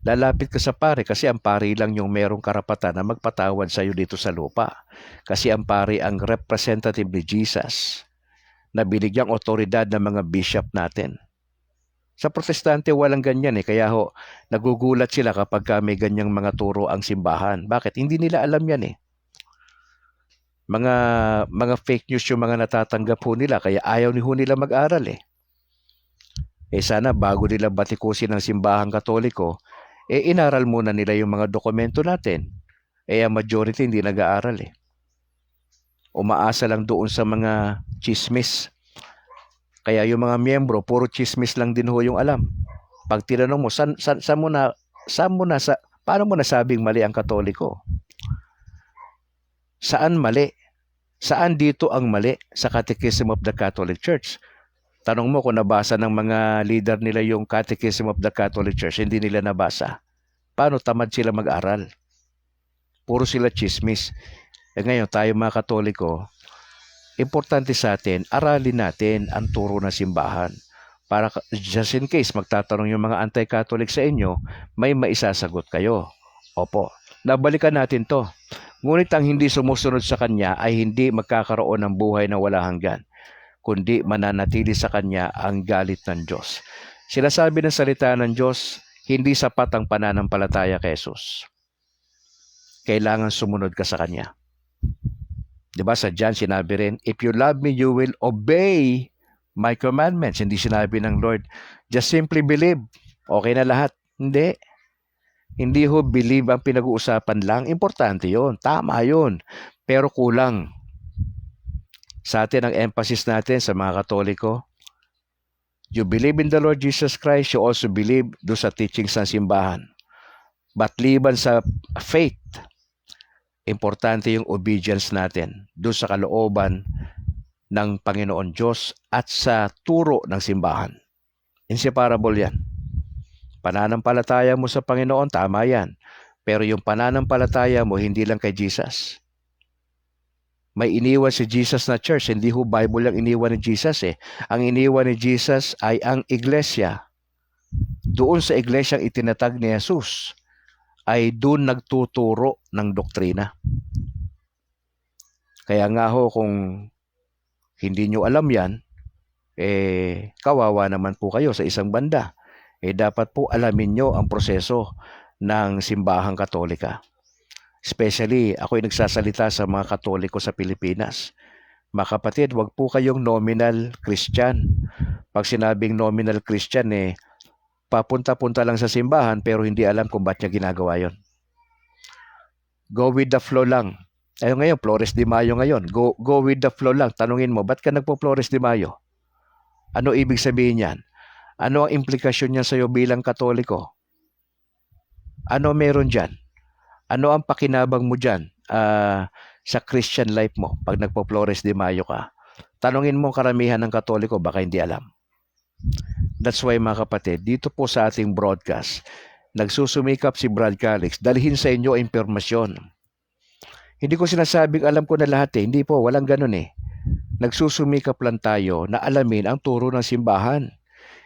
Lalapit ka sa pare kasi ang pare lang yung merong karapatan na magpatawad sa iyo dito sa lupa. Kasi ang pare ang representative ni Jesus na binigyang otoridad ng mga bishop natin. Sa protestante walang ganyan eh. Kaya ho, nagugulat sila kapag may ganyang mga turo ang simbahan. Bakit? Hindi nila alam yan eh. Mga fake news yung mga natatanggap ho nila. Kaya ayaw ho nila mag-aral eh. Sana bago nila batikusin ng simbahang Katoliko, inaral muna nila yung mga dokumento natin. Ang majority hindi nag-aaral eh. Umaasa lang doon sa mga chismis. Kaya yung mga miyembro, puro chismis lang din ho yung alam. Pag tinanong mo, paano mo nasabing mali ang Katoliko? Saan mali? Saan dito ang mali sa Catechism of the Catholic Church? Tanong mo kung nabasa ng mga leader nila yung Catechism of the Catholic Church, hindi nila nabasa. Paano tamad sila mag-aral? Puro sila chismis. Ngayon tayo mga Katoliko, importante sa atin, aralin natin ang turo ng simbahan. Para just in case magtatanong yung mga anti-Catholic sa inyo, may maisasagot kayo. Opo, nabalikan natin to. Ngunit ang hindi sumusunod sa kanya ay hindi magkakaroon ng buhay na wala hanggan, kundi mananatili sa kanya ang galit ng Diyos. Sinasabi ng salita ng Diyos, hindi sapat ang pananampalataya kay Jesus. Kailangan sumunod ka sa kanya. Diba sa John sinabi rin, if you love me, you will obey my commandments. Hindi sinabi ng Lord, just simply believe. Okay na lahat. Hindi. Hindi ho believe ang pinag-uusapan lang. Importante yon, tama yon, pero kulang. Sa atin, ang emphasis natin sa mga Katoliko, you believe in the Lord Jesus Christ, you also believe do sa teachings ng simbahan. But liban sa faith, importante yung obedience natin do sa kalooban ng Panginoon Diyos at sa turo ng simbahan. Inseparable yan. Pananampalataya mo sa Panginoon, tama yan. Pero yung pananampalataya mo, hindi lang kay Jesus. May iniwan si Jesus na church, hindi ho Bible lang iniwan ni Jesus eh. Ang iniwan ni Jesus ay ang iglesia. Doon sa iglesyang itinatag ni Jesus, ay doon nagtuturo ng doktrina. Kaya nga ho, kung hindi nyo alam yan, kawawa naman po kayo sa isang banda. Dapat po alamin nyo ang proseso ng simbahang Katolika. Especially, ako'y nagsasalita sa mga Katoliko sa Pilipinas. Mga kapatid, wag po kayong nominal Christian. Pag sinabing nominal Christian, papunta-punta lang sa simbahan pero hindi alam kung ba't niya ginagawa yon. Go with the flow lang. Ngayon, Flores de Mayo ngayon. Go with the flow lang. Tanungin mo, ba't ka nagpo-Flores de Mayo? Ano ibig sabihin yan? Ano ang implikasyon niya sa iyo bilang Katoliko? Ano meron dyan? Ano ang pakinabang mo dyan sa Christian life mo pag nagpo-Flores de Mayo ka? Tanungin mo karamihan ng Katoliko, baka hindi alam. That's why mga kapatid, dito po sa ating broadcast, nagsusumikap si Brad Calix, dalhin sa inyo ang impormasyon. Hindi ko sinasabing alam ko na lahat Hindi po, walang ganun Nagsusumikap lang tayo na alamin ang turo ng simbahan.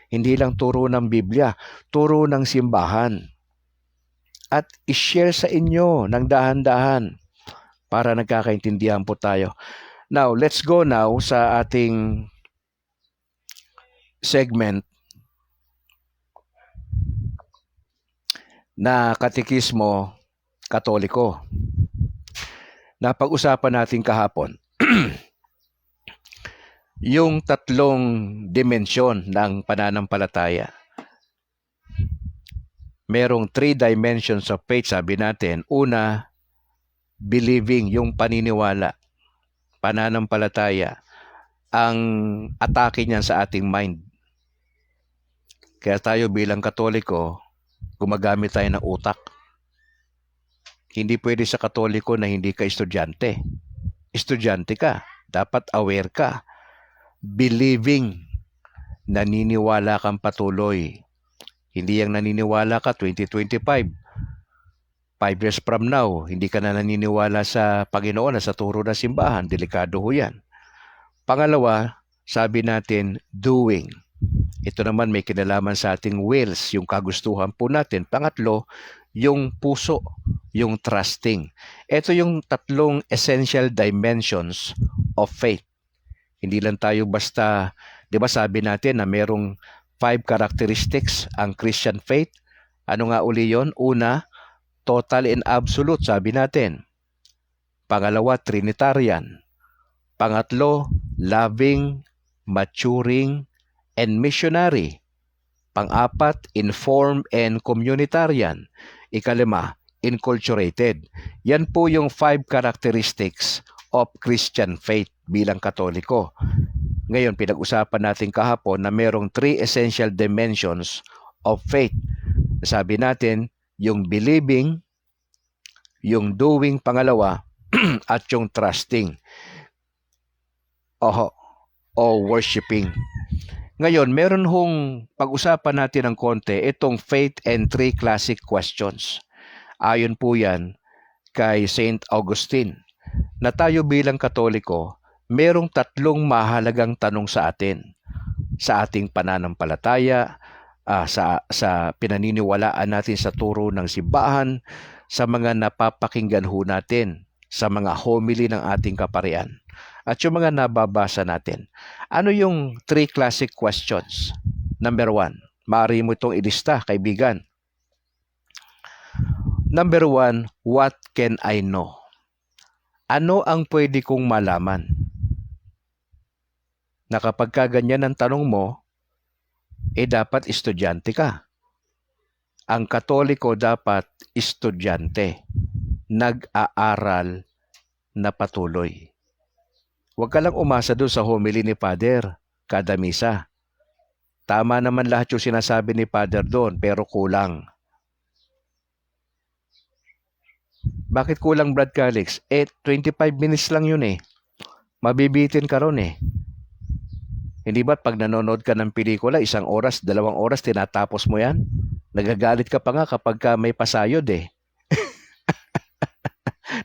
Hindi lang turo ng Biblia, turo ng simbahan. At i-share sa inyo ng dahan-dahan para nagkakaintindihan po tayo. Now, let's go now sa ating segment na Katekismo Katoliko. Napag-usapan natin kahapon yung tatlong dimensyon ng pananampalataya. Merong 3 dimensions of faith, sabi natin. Una, believing, yung paniniwala, pananampalataya. Ang atake niyan sa ating mind. Kaya tayo bilang Katoliko, gumagamit tayo ng utak. Hindi pwede sa Katoliko na hindi ka estudyante. Estudyante ka. Dapat aware ka. Believing, naniniwala kang patuloy. Hindi yung naniniwala ka 2025. 5 years from now, hindi ka na naniniwala sa Panginoon na sa turo ng simbahan. Delikado ho yan. Pangalawa, sabi natin, doing. Ito naman may kinalaman sa ating wills, yung kagustuhan po natin. Pangatlo, yung puso, yung trusting. Ito yung tatlong essential dimensions of faith. Hindi lang tayo basta, di ba sabi natin na merong 5 characteristics ang Christian faith. Ano nga uli yon? Una, total and absolute, sabi natin. Pangalawa, Trinitarian. Pangatlo, loving, maturing, and missionary. Pang-apat, informed and communitarian. Ikalima, inculturated. Yan po yung 5 characteristics of Christian faith bilang Katoliko. Ngayon, pinag-usapan natin kahapon na merong 3 essential dimensions of faith. Sabi natin, yung believing, yung doing pangalawa, at yung trusting. o, o worshiping. Ngayon, meron hong pag-usapan natin ng konti itong faith and three classic questions. Ayon po yan kay Saint Augustine na tayo bilang Katoliko, merong tatlong mahalagang tanong sa atin. Sa ating pananampalataya, sa pinaniniwalaan natin sa turo ng simbahan, sa mga napapakinggan ho natin, sa mga homily ng ating kaparian, at yung mga nababasa natin. Ano yung three classic questions? Number 1, maaari mo itong ilista, kaibigan. Number 1, what can I know? Ano ang pwede kong malaman? Na kapag ganyan ang tanong mo, dapat estudyante ka. Ang Katoliko dapat estudyante, nag-aaral na patuloy. Huwag ka lang umasa doon sa homily ni Father kada misa. Tama naman lahat yung sinasabi ni Father doon, pero kulang. Bakit kulang, Brad Calix? 25 minutes lang yun eh. Mabibitin ka ron eh. Hindi ba't pag nanonood ka ng pelikula, 1 oras, 2 oras, tinatapos mo yan? Nagagalit ka pa nga kapag may pasayod eh.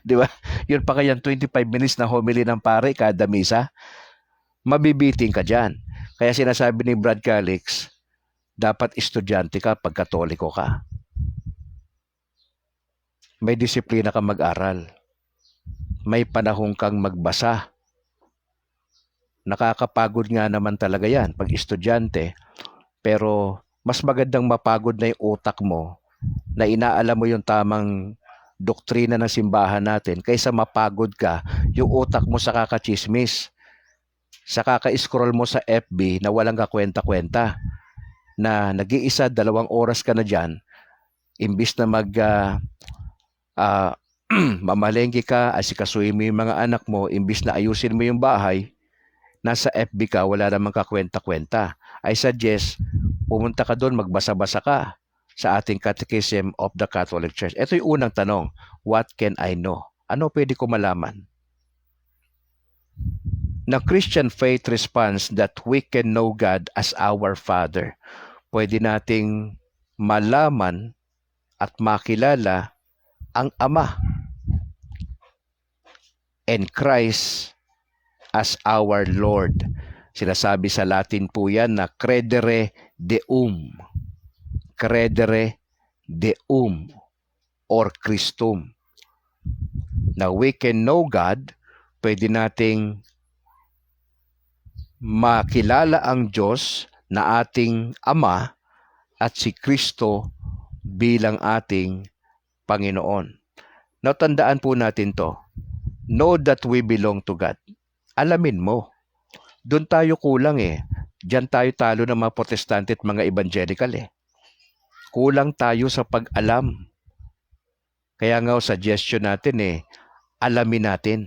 Di ba? Yun pa kayang 25 minutes na homily ng pare kada misa. Mabibiting ka dyan. Kaya sinasabi ni Brad Calix, dapat estudyante ka pag Katoliko ka. May disiplina kang mag-aral. May panahon kang magbasa. Nakakapagod nga naman talaga yan pag estudyante, pero mas magandang mapagod na yung utak mo na inaalam mo yung tamang doktrina ng simbahan natin kaysa mapagod ka yung utak mo sa kakachismis, sa kaka-scroll mo sa FB na walang kakwenta-kwenta, na nag-iisa 2 oras ka na dyan, imbis na mamalengke ka, asikasuhin mo yung mga anak mo, imbis na ayusin mo yung bahay, nasa FB ka, wala namang kakwenta-kwenta. I suggest, pumunta ka doon, magbasa-basa ka sa ating Catechism of the Catholic Church. Ito yung unang tanong, what can I know? Ano pwede ko malaman? The Christian faith responds that we can know God as our Father. Pwede nating malaman at makilala ang Ama and Christ as our Lord. Sinasabi sa Latin po yan na credere deum. Credere deum or Christum. Now we can know God, pwede nating makilala ang Diyos na ating Ama at si Kristo bilang ating Panginoon. Now tandaan po natin to. Know that we belong to God. Alamin mo. Doon tayo kulang eh. Diyan tayo talo ng mga Protestante at mga Evangelical eh. Kulang tayo sa pag-alam. Kaya nga suggestion natin eh, alamin natin.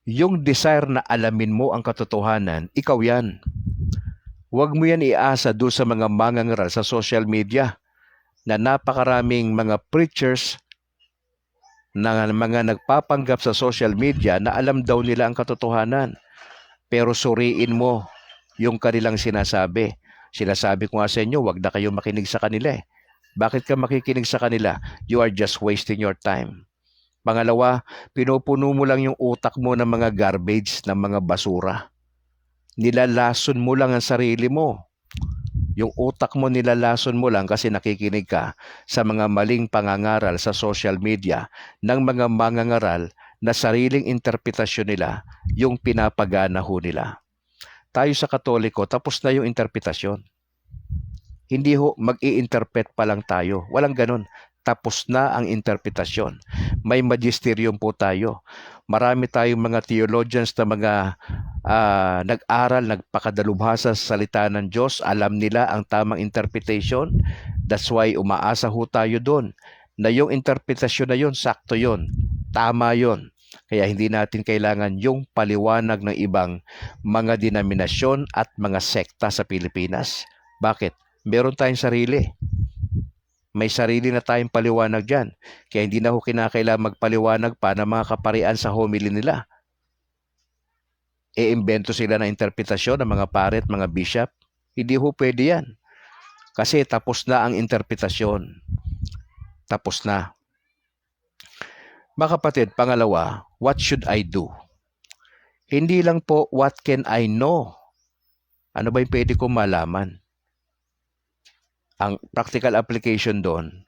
Yung desire na alamin mo ang katotohanan, ikaw yan. Huwag mo yan iasa doon sa mga mangangaral sa social media na napakaraming mga preachers na mga nagpapanggap sa social media na alam daw nila ang katotohanan. Pero suriin mo yung kanilang sinasabi. Sinasabi ko nga sa inyo, huwag na kayo makinig sa kanila eh. Bakit ka makikinig sa kanila? You are just wasting your time. Pangalawa, pinupuno mo lang yung utak mo ng mga garbage, ng mga basura. Nilalason mo lang ang sarili mo. Yung utak mo nilalason mo lang kasi nakikinig ka sa mga maling pangangaral sa social media ng mga mangangaral na sariling interpretasyon nila yung pinapagana ho nila. Tayo sa Katoliko, tapos na yung interpretasyon. Hindi ho, mag-i-interpret pa lang tayo. Walang ganun. Tapos na ang interpretasyon. May magisterium po tayo. Marami tayong mga theologians na mga nag-aral, nagpakadalubhasa sa salita ng Diyos. Alam nila ang tamang interpretation. That's why umaasa ho tayo doon na yung interpretasyon na yun, sakto yun. Tama yun. Kaya hindi natin kailangan yung paliwanag ng ibang mga denominasyon at mga sekta sa Pilipinas. Bakit? Meron tayong sarili. May sarili na tayong paliwanag dyan. Kaya hindi na ho kinakailangan magpaliwanag pa ng mga kaparian sa homily nila. iimbento sila ng interpretasyon ng mga pare at mga bishop. Hindi ho pwede yan. Kasi tapos na ang interpretasyon. Tapos na. Mga kapatid, pangalawa, what should I do? Hindi lang po, what can I know? Ano ba yung pwede kong malaman? Ang practical application doon,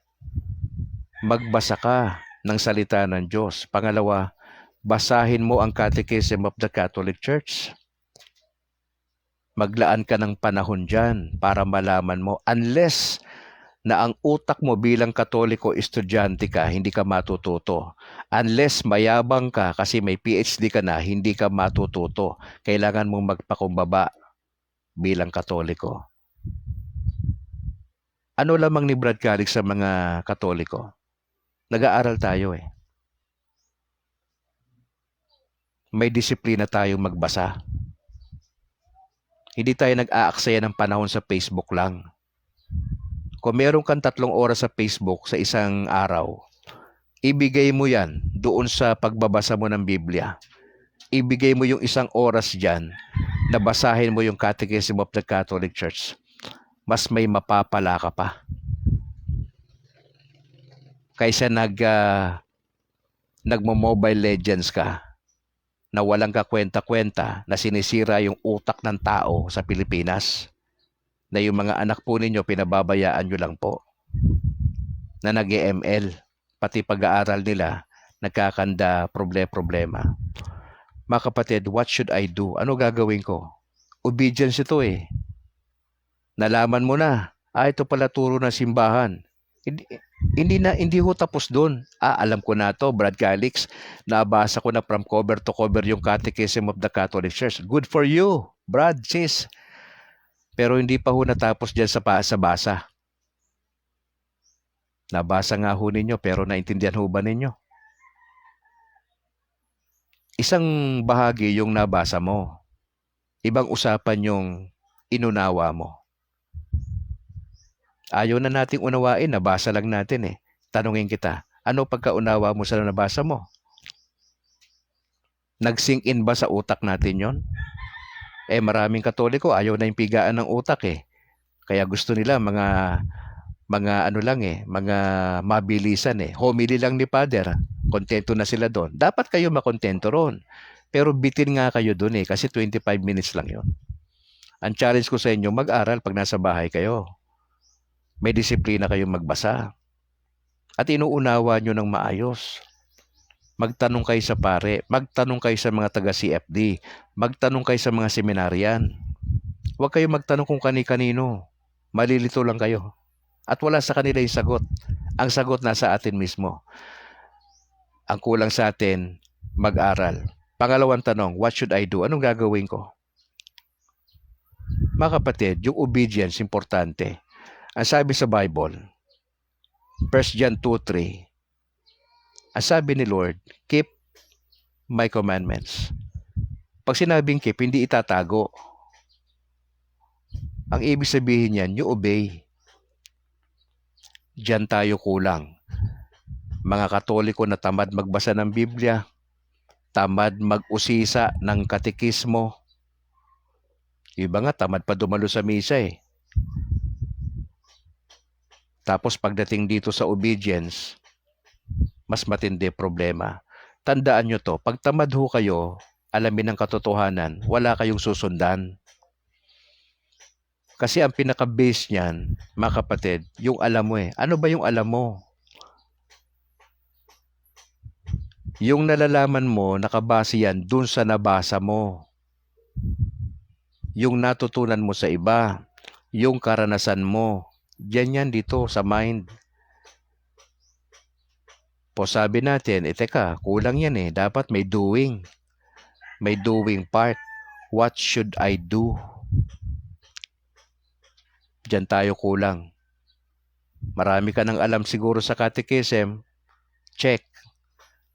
magbasa ka ng salita ng Diyos. Pangalawa, basahin mo ang Catechism of the Catholic Church. Maglaan ka ng panahon dyan para malaman mo. Unless na ang utak mo bilang Katoliko, estudyante ka, hindi ka matututo. Unless mayabang ka kasi may PhD ka na, hindi ka matututo. Kailangan mong magpakumbaba bilang Katoliko. Ano lamang ni Brad Carrick sa mga Katoliko? Nag-aaral tayo eh. May disiplina tayong magbasa. Hindi tayo nag-aaksaya ng panahon sa Facebook lang. Kung meron kang 3 oras sa Facebook sa isang araw, ibigay mo yan doon sa pagbabasa mo ng Biblia. Ibigay mo yung 1 oras dyan na basahin mo yung Catechism of the Catholic Church. Mas may mapapala ka pa. Kaysa nagmo-Mobile Legends ka na walang kakwenta-kwenta na sinisira yung utak ng tao sa Pilipinas. Na yung mga anak po ninyo pinababayaan nyo lang po. Na nag-ML. Pati pag-aaral nila nagkakanda problema. Mga kapatid, what should I do? Ano gagawin ko? Obedience ito eh. Nalaman mo na, ito pala turo ng simbahan. Hindi ho tapos doon. Alam ko na to, Brad Calix. Nabasa ko na from cover to cover yung Catechism of the Catholic Church. Good for you, Brad, sis. Pero hindi pa ho natapos dyan sa basa. Nabasa nga ho ninyo, pero naintindihan ho ba ninyo? Isang bahagi yung nabasa mo. Ibang usapan yung inunawa mo. Ayaw na nating unawain, nabasa lang natin eh. Tanungin kita, ano pagkaunawa mo sa nabasa mo? Nag-sink in ba sa utak natin yon? Maraming Katoliko ayaw na yung pigaan ng utak eh. Kaya gusto nila mga mabilisan eh. Homily lang ni Father, kontento na sila doon. Dapat kayo makontento ron. Pero bitin nga kayo doon eh, kasi 25 minutes lang yon. Ang challenge ko sa inyo, mag-aral pag nasa bahay kayo. May disiplina kayong magbasa. At inuunawa nyo ng maayos. Magtanong kayo sa pare, magtanong kayo sa mga taga-CFD, magtanong kayo sa mga seminaryan. Huwag kayo magtanong kung kani-kanino. Malilito lang kayo. At wala sa kanila yung sagot. Ang sagot nasa atin mismo. Ang kulang sa atin, mag-aral. Pangalawang tanong, what should I do? Anong gagawin ko? Mga kapatid, yung obedience, importante. Ang sabi sa Bible, 1 John 2:3, ang sabi ni Lord, keep my commandments. Pag sinabing keep, hindi itatago. Ang ibig sabihin niyan, you obey. Diyan tayo kulang. Mga Katoliko na tamad magbasa ng Biblia, tamad mag-usisa ng katekismo. Iba nga, tamad pa dumalo sa misa eh. Tapos pagdating dito sa obedience, mas matindi problema. Tandaan nyo to, pag tamad ho kayo, alamin ang katotohanan, wala kayong susundan. Kasi ang pinaka-base niyan, mga kapatid, yung alam mo eh. Ano ba yung alam mo? Yung nalalaman mo, nakabase yan dun sa nabasa mo. Yung natutunan mo sa iba, yung karanasan mo, diyan yan dito sa mind. Po sabi natin, teka, kulang yan eh. Dapat may doing. May doing part. What should I do? Diyan tayo kulang. Marami ka nang alam siguro sa catechism. Check.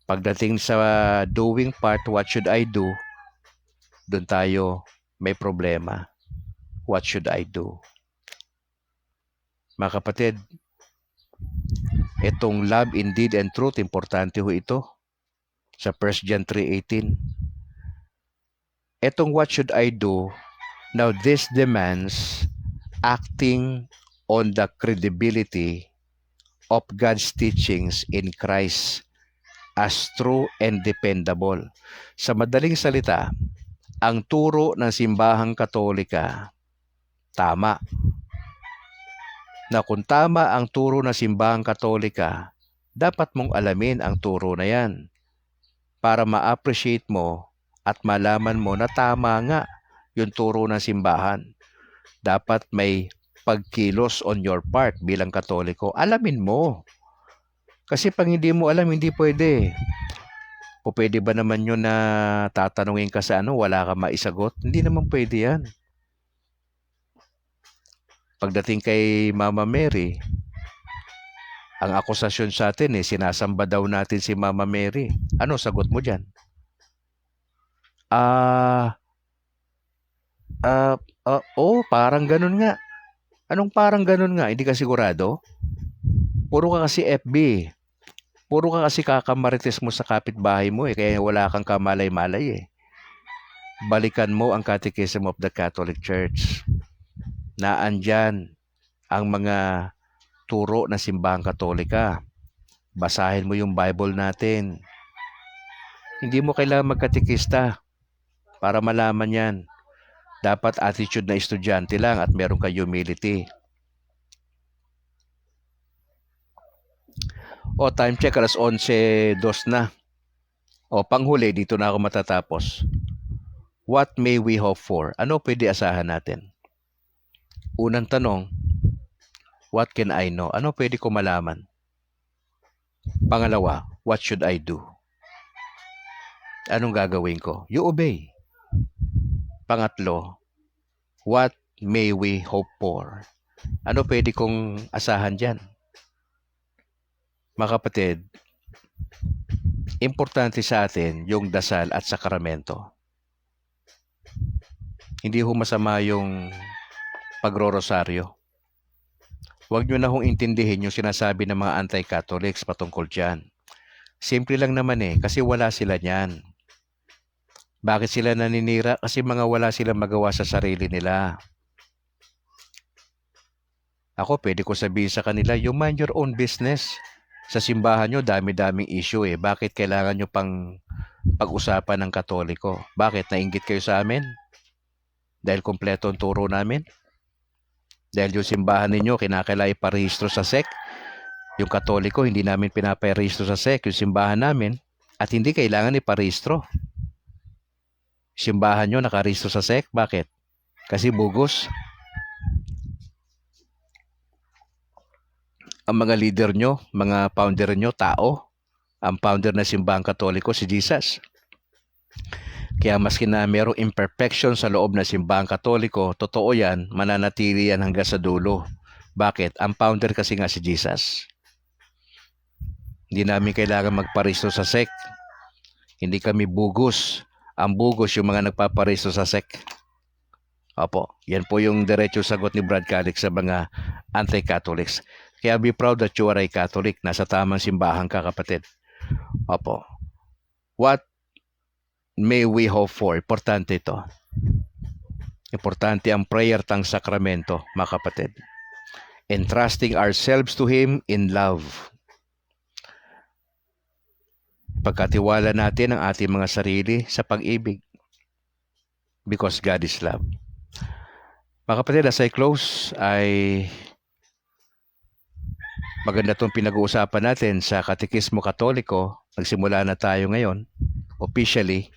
Pagdating sa doing part, what should I do? Doon tayo may problema. What should I do? Mga kapatid, itong love in deed and truth, importante ho ito. Sa 1 John 3:18. Etong what should I do? Now, this demands acting on the credibility of God's teachings in Christ as true and dependable. Sa madaling salita, ang turo ng simbahang Katolika, tama. Na kung tama ang turo ng simbahang Katolika, dapat mong alamin ang turo na yan para ma-appreciate mo at malaman mo na tama nga yung turo ng simbahan. Dapat may pagkilos on your part bilang Katoliko. Alamin mo. Kasi pag hindi mo alam, hindi pwede. O pwede ba naman yun na tatanungin ka sa wala ka maisagot? Hindi naman pwede yan. Pagdating kay Mama Mary, ang akusasyon sa atin sinasamba daw natin si Mama Mary. Ano sagot mo dyan? Parang ganun nga. Anong parang ganun nga? Hindi ka sigurado? Puro ka kasi FB. Puro ka kasi kakamarites mo sa kapitbahay mo kaya wala kang kamalay-malay Balikan mo ang Catechism of the Catholic Church. Naandyan ang mga turo ng simbahang Katolika. Basahin mo yung Bible natin. Hindi mo kailangan magkatekista para malaman yan. Dapat attitude na estudyante lang at meron kang humility. Time check, alas 11:02 na. Panghuli, dito na ako matatapos. What may we hope for? Ano pwede asahan natin? Unang tanong, what can I know? Ano pwede ko malaman? Pangalawa, what should I do? Anong gagawin ko? You obey. Pangatlo, what may we hope for? Ano pwede kong asahan dyan? Mga kapatid, importante sa atin yung dasal at sakramento. Hindi ho masama yung pagro-rosaryo. Huwag nyo na hong intindihin yung sinasabi ng mga anti-Catholics patungkol dyan. Simple lang naman kasi wala sila niyan. Bakit sila naninira? Kasi wala silang magawa sa sarili nila. Ako, pwede ko sabihin sa kanila, you mind your own business. Sa simbahan nyo, dami-daming issue Bakit kailangan nyo pang pag-usapan ng Katoliko? Bakit? Nainggit kayo sa amin? Dahil kompleto ang turo namin? Dahil yung simbahan ninyo, kinakailangan iparehistro sa SEC? Yung Katoliko, hindi namin pinaparehistro sa SEC yung simbahan namin at hindi kailangan iparehistro. Simbahan nyo nakarehistro sa SEC? Bakit? Kasi bugos. Ang mga leader nyo, mga founder nyo, tao. Ang founder na simbahang Katoliko, si Jesus. Kaya maski na mayroong imperfection sa loob ng simbahang Katoliko, totoo yan, mananatili yan hanggang sa dulo. Bakit? Ang founder kasi nga si Jesus. Hindi namin kailangan magparehistro sa SEC. Hindi kami bugos. Ang bugos yung mga nagpaparehistro sa SEC. Opo, yan po yung diretso sagot ni Brad Calix sa mga anti-Catholics. Kaya be proud that you are a Catholic. Nasa tamang simbahan ka, kapatid. Opo. What may we hope for? Importante ito. Importante ang prayer tang sakramento, mga kapatid. Entrusting ourselves to Him in love. Pagkatiwala natin ang ating mga sarili sa pag-ibig. Because God is love. Mga kapatid, as I close, maganda itong pinag-uusapan natin sa Katekismo Katoliko. Nagsimula na tayo ngayon, officially,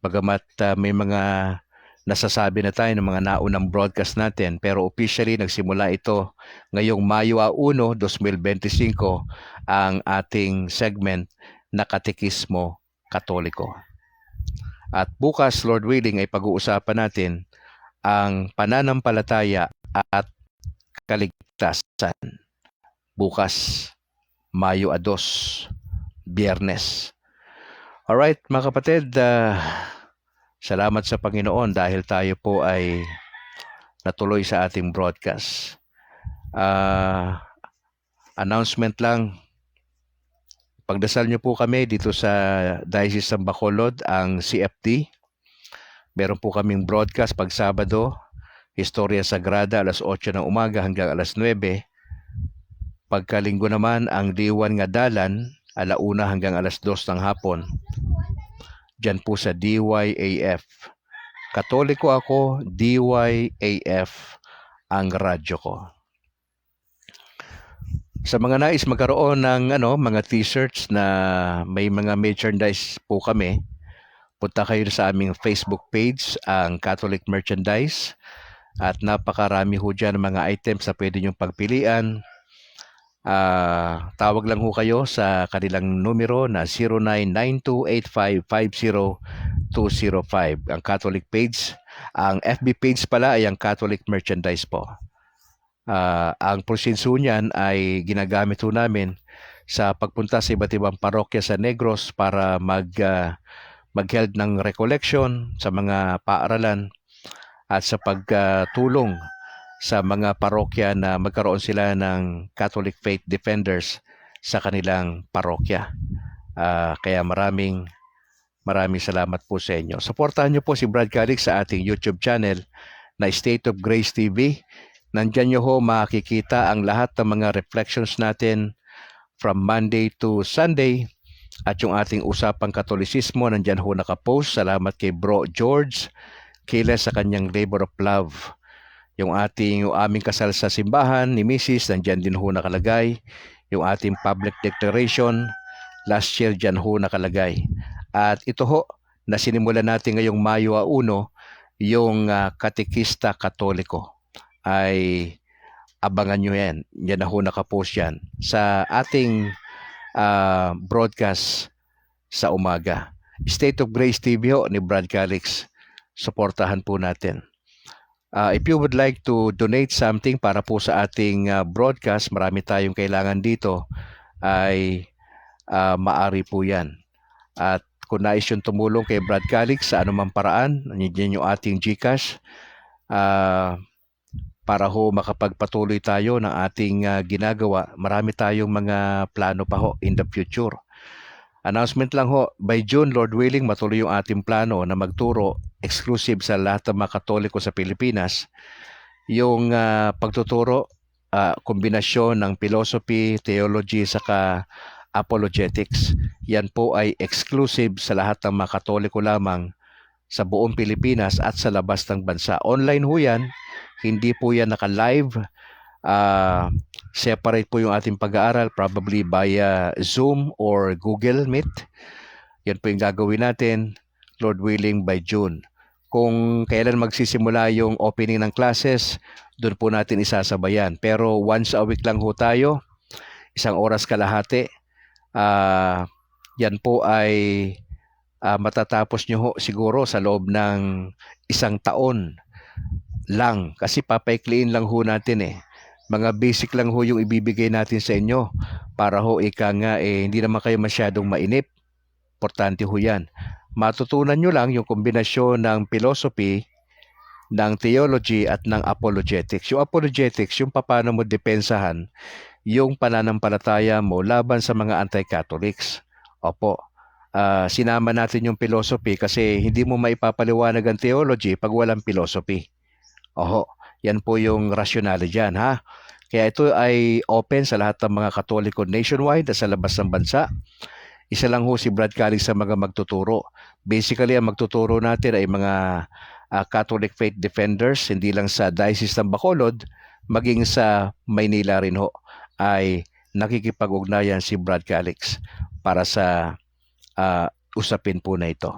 bagamat may mga nasasabi na tayo ng mga naunang broadcast natin, pero officially nagsimula ito ngayong Mayo 1, 2025, ang ating segment na Katekismo Katoliko. At bukas, Lord willing, ay pag-uusapan natin ang pananampalataya at kaligtasan. Bukas, Mayo 2, Biyernes. Alright, mga kapatid, salamat sa Panginoon dahil tayo po ay natuloy sa ating broadcast. Announcement lang, pagdasal niyo po kami dito sa Diocese ng Bacolod, ang CFD. Meron po kaming broadcast pag Sabado, Historia Sagrada, alas 8 ng umaga hanggang alas 9. Pagkalinggo naman ang Diwan nga Dalan, 1:00 hanggang alas 2 ng hapon. Diyan po sa DYAF. Katoliko ako, DYAF ang radyo ko. Sa mga nais magkaroon ng mga t-shirts na may mga merchandise po kami, punta kayo sa aming Facebook page, ang Catholic Merchandise, at napakarami ho dyan mga items na pwede nyong pagpilian. Tawag lang ho kayo sa kanilang numero na 09928550 ang Catholic page. Ang FB page pala ay ang Catholic Merchandise po. Ang proceeds niyan ay ginagamit ho namin sa pagpunta sa iba't ibang parokya sa Negros para mag-held ng recollection sa mga paaralan at sa pagtulong sa mga parokya na magkaroon sila ng Catholic Faith Defenders sa kanilang parokya. Kaya maraming salamat po sa inyo. Suportahan niyo po si Brad Calix sa ating YouTube channel na State of Grace TV. Nandyan nyo ho makikita ang lahat ng mga reflections natin from Monday to Sunday. At yung ating usapang Katolisismo, nandyan ho nakapost. Salamat kay Bro George Kiles sa kanyang labor of love. Yung aming kasal sa simbahan ni Mrs. nandyan din ho nakalagay. Yung ating public declaration, last year dyan ho nakalagay. At ito ho, na sinimulan natin ngayong Mayo 1, yung Katekista Katoliko. Ay abangan nyo yan. Yan na ho nakapost yan sa ating broadcast sa umaga. State of Grace TV ho ni Brad Calix. Suportahan po natin. If you would like to donate something para po sa ating broadcast, marami tayong kailangan dito, ay maari po yan. At kung nais yung tumulong kay Brad Calix sa anumang paraan, nandiyan yung ating GCash, para ho makapagpatuloy tayo ng ating ginagawa. Marami tayong mga plano pa ho in the future. Announcement lang ho, by June, Lord willing, matuloy yung ating plano na magturo exclusive sa lahat ng mga Katoliko sa Pilipinas. Yung pagtuturo, kombinasyon ng philosophy, theology, saka apologetics. Yan po ay exclusive sa lahat ng mga Katoliko lamang sa buong Pilipinas at sa labas ng bansa. Online ho yan. Hindi po yan naka-live. Separate po yung ating pag-aaral, probably via Zoom or Google Meet. Yan po yung gagawin natin, Lord willing, by June. Kung kailan magsisimula yung opening ng classes, doon po natin isasabayan. Pero once a week lang ho tayo, 1 oras kalahati. Yan po ay matatapos nyo ho siguro sa loob ng 1 taon lang, kasi papaikliin lang ho natin Mga basic lang ho yung ibibigay natin sa inyo para ho hindi naman kayo masyadong mainip. Importante ho yan. Matutunan nyo lang yung kombinasyon ng philosophy, ng theology at ng apologetics. Yung apologetics, yung paano mo depensahan yung pananampalataya mo laban sa mga anti-Catholics. Opo. Sinama natin yung philosophy kasi hindi mo maipapaliwanag ang theology pag walang philosophy. Oho, yan po yung rationale dyan, ha? Kaya ito ay open sa lahat ng mga Katoliko nationwide at sa labas ng bansa. Isa lang ho si Brad Calix sa mga magtuturo. Basically, ang magtuturo natin ay mga Catholic Faith Defenders, hindi lang sa Diocese ng Bacolod, maging sa Maynila rin ho, ay nakikipag-ugnayan si Brad Calix para sa usapin po na ito.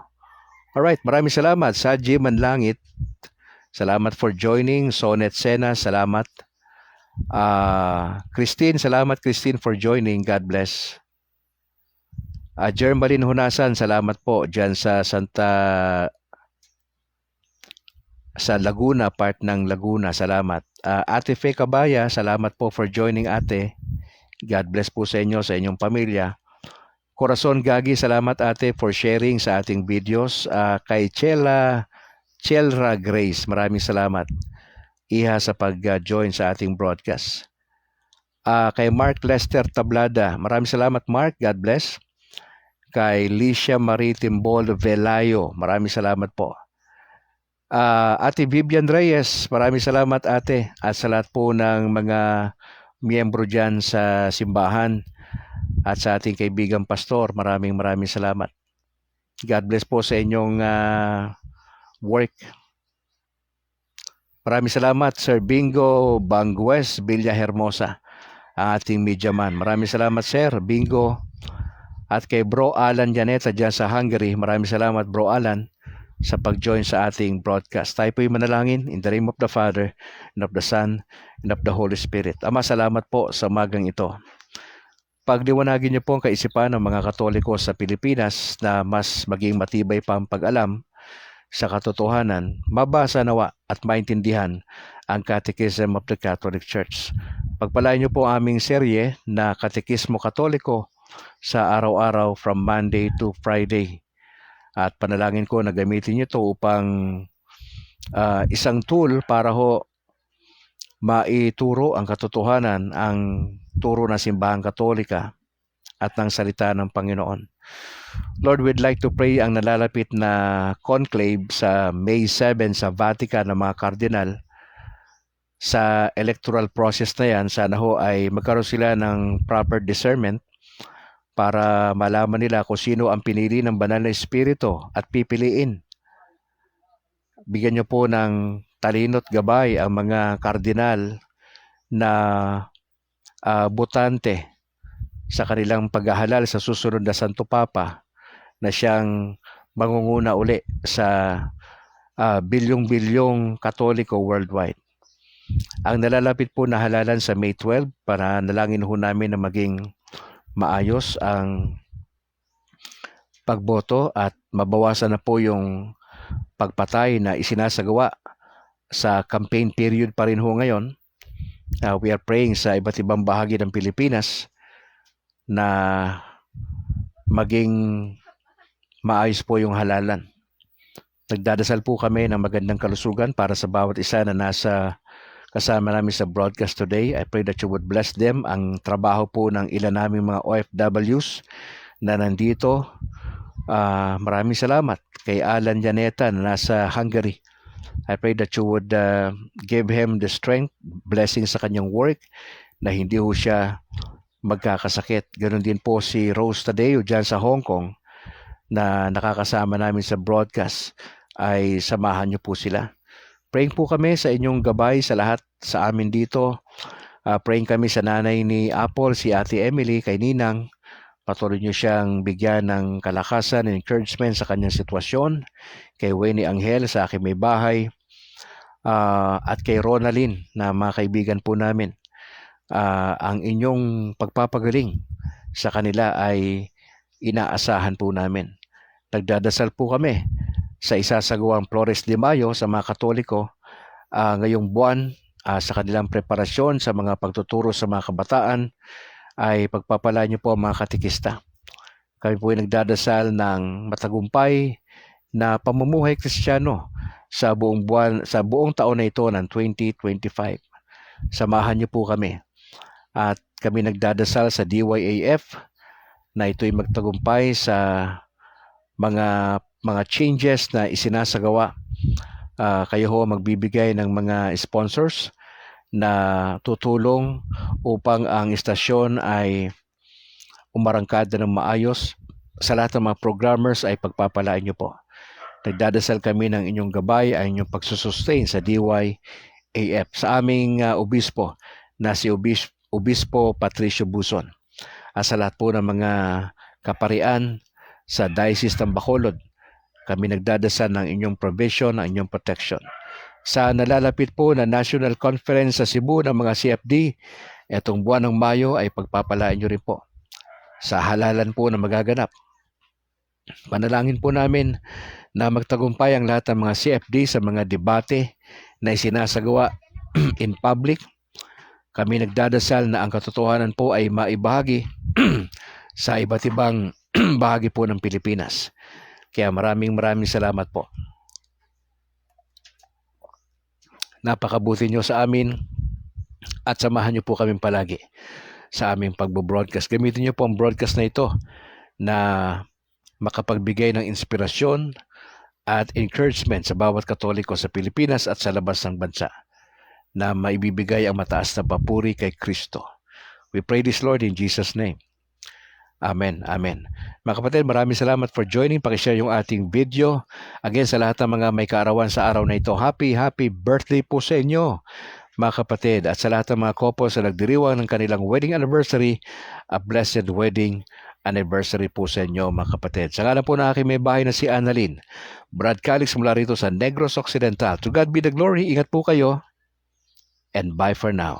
Alright, maraming salamat. Saji Manlangit, salamat for joining. Sonet Sena, salamat. Christine, salamat Christine for joining. God bless. Jermaline Hunasan, salamat po dyan sa Laguna, part ng Laguna, salamat. Ate Fe Cabaya, salamat po for joining ate. God bless po sa inyo, sa inyong pamilya. Corazon Gagi, salamat ate for sharing sa ating videos. Kay Chelra Grace, maraming salamat iha sa pag-join sa ating broadcast. Kay Mark Lester Tablada, maraming salamat Mark, God bless. Kay Licia Marie Timbol Velayo, maraming salamat po. Ate Vivian Reyes, maraming salamat ate at sa lahat po ng mga miyembro dyan sa simbahan at sa ating kaibigang pastor, maraming salamat. God bless po sa inyong work. Maraming salamat Sir Bingo Bangues Villahermosa, ang ating media man. Maraming salamat Sir Bingo. At kay Bro Alan Janeta dyan sa Hungary, maraming salamat Bro Alan sa pag-join sa ating broadcast. Tayo po'y manalangin in the name of the Father, and of the Son, and of the Holy Spirit. Ama, salamat po sa umagang ito. Pagliwanagin niyo po ang kaisipan ng mga Katoliko sa Pilipinas na mas maging matibay pa ang pag-alam sa katotohanan, mabasa nawa at maintindihan ang Catechism of the Catholic Church. Pagpalain niyo po ang aming serye na Katekismo Katoliko sa araw-araw from Monday to Friday. At panalangin ko na gamitin niyo ito upang isang tool para maituro ang katotohanan, ang turo ng Simbahang Katolika at ng salita ng Panginoon. Lord, we'd like to pray ang nalalapit na conclave sa May 7 sa Vatican ng mga kardinal. Sa electoral process na yan, sana ay magkaroon sila ng proper discernment para malaman nila kung sino ang pinili ng Banal na Espiritu at pipiliin. Bigyan niyo po ng talino't gabay ang mga kardinal na botante sa kanilang paghahalal sa susunod na Santo Papa na siyang mangunguna uli sa bilyong-bilyong Katoliko worldwide. Ang nalalapit po na halalan sa May 12, para nalangin ho namin na maging maayos ang pagboto at mabawasan na po yung pagpatay na isinasagawa sa campaign period pa rin ho ngayon. We are praying sa iba't ibang bahagi ng Pilipinas na maging maayos po yung halalan. Nagdadasal po kami ng magandang kalusugan para sa bawat isa na nasa kasama namin sa broadcast today. I pray that you would bless them. Ang trabaho po ng ilan naming mga OFWs na nandito. Maraming salamat kay Alan Janeta na nasa Hungary. I pray that you would give him the strength, blessing sa kanyang work, na hindi ho siya magkakasakit. Ganon din po si Rose Tadeo dyan sa Hong Kong na nakakasama namin sa broadcast. Ay samahan niyo po sila. Praying po kami sa inyong gabay sa lahat sa amin dito. Praying kami sa nanay ni Apple, si Ate Emily, kay Ninang. Patuloy niyo siyang bigyan ng kalakasan and encouragement sa kanyang sitwasyon. Kay Winnie Angel sa aking may bahay. At kay Ronalyn na mga kaibigan po namin. Ang inyong pagpapagaling sa kanila ay inaasahan po namin. Nagdadasal po kami sa isasagawang Flores de Mayo sa mga Katoliko ngayong buwan sa kanilang preparasyon sa mga pagtuturo sa mga kabataan. Ay pagpapala niyo po ang mga katikista. Kami po ay nagdadasal ng matagumpay na pamumuhay Kristiyano sa buong taon na ito ng 2025. Samahan niyo po kami. At kami nagdadasal sa DYAF na ito'y magtagumpay sa mga changes na isinasagawa. Kayo ho magbibigay ng mga sponsors na tutulong upang ang istasyon ay umarangkada ng maayos. Sa lahat ng mga programmers ay pagpapalaan nyo po. Nagdadasal kami ng inyong gabay ay inyong pagsusustain sa DYAF. Sa aming obispo na si Obispo Patricio Buson. Sa lahat po ng mga kaparian sa Diocese ng Bacolod, kami nagdadasal ng inyong provision, ng inyong protection. Sa nalalapit po na National Conference sa Cebu ng mga CFD, etong buwan ng Mayo ay pagpapalaan nyo rin po sa halalan po na magaganap. Panalangin po namin na magtagumpay ang lahat ng mga CFD sa mga debate na isinasagawa in public. Kami nagdadasal na ang katotohanan po ay maibahagi sa iba't ibang bahagi po ng Pilipinas. Kaya maraming salamat po. Napakabuti nyo sa amin at samahan nyo po kami palagi sa aming pagbo-broadcast. Gamitin nyo po ang broadcast na ito na makapagbigay ng inspirasyon at encouragement sa bawat Katoliko sa Pilipinas at sa labas ng bansa na maibibigay ang mataas na papuri kay Kristo. We pray this, Lord, in Jesus' name. Amen. Amen. Mga kapatid, maraming salamat for joining. Pakishare yung ating video. Again, sa lahat ng mga may kaarawan sa araw na ito, happy birthday po sa inyo, mga kapatid. At sa lahat ng mga couples na nagdiriwang ng kanilang wedding anniversary, a blessed wedding anniversary po sa inyo, mga kapatid. Sa ngalan po na aking may bahay na si Annalyn, Brad Calix mula rito sa Negros Occidental. To God be the glory. Ingat po kayo. And bye for now.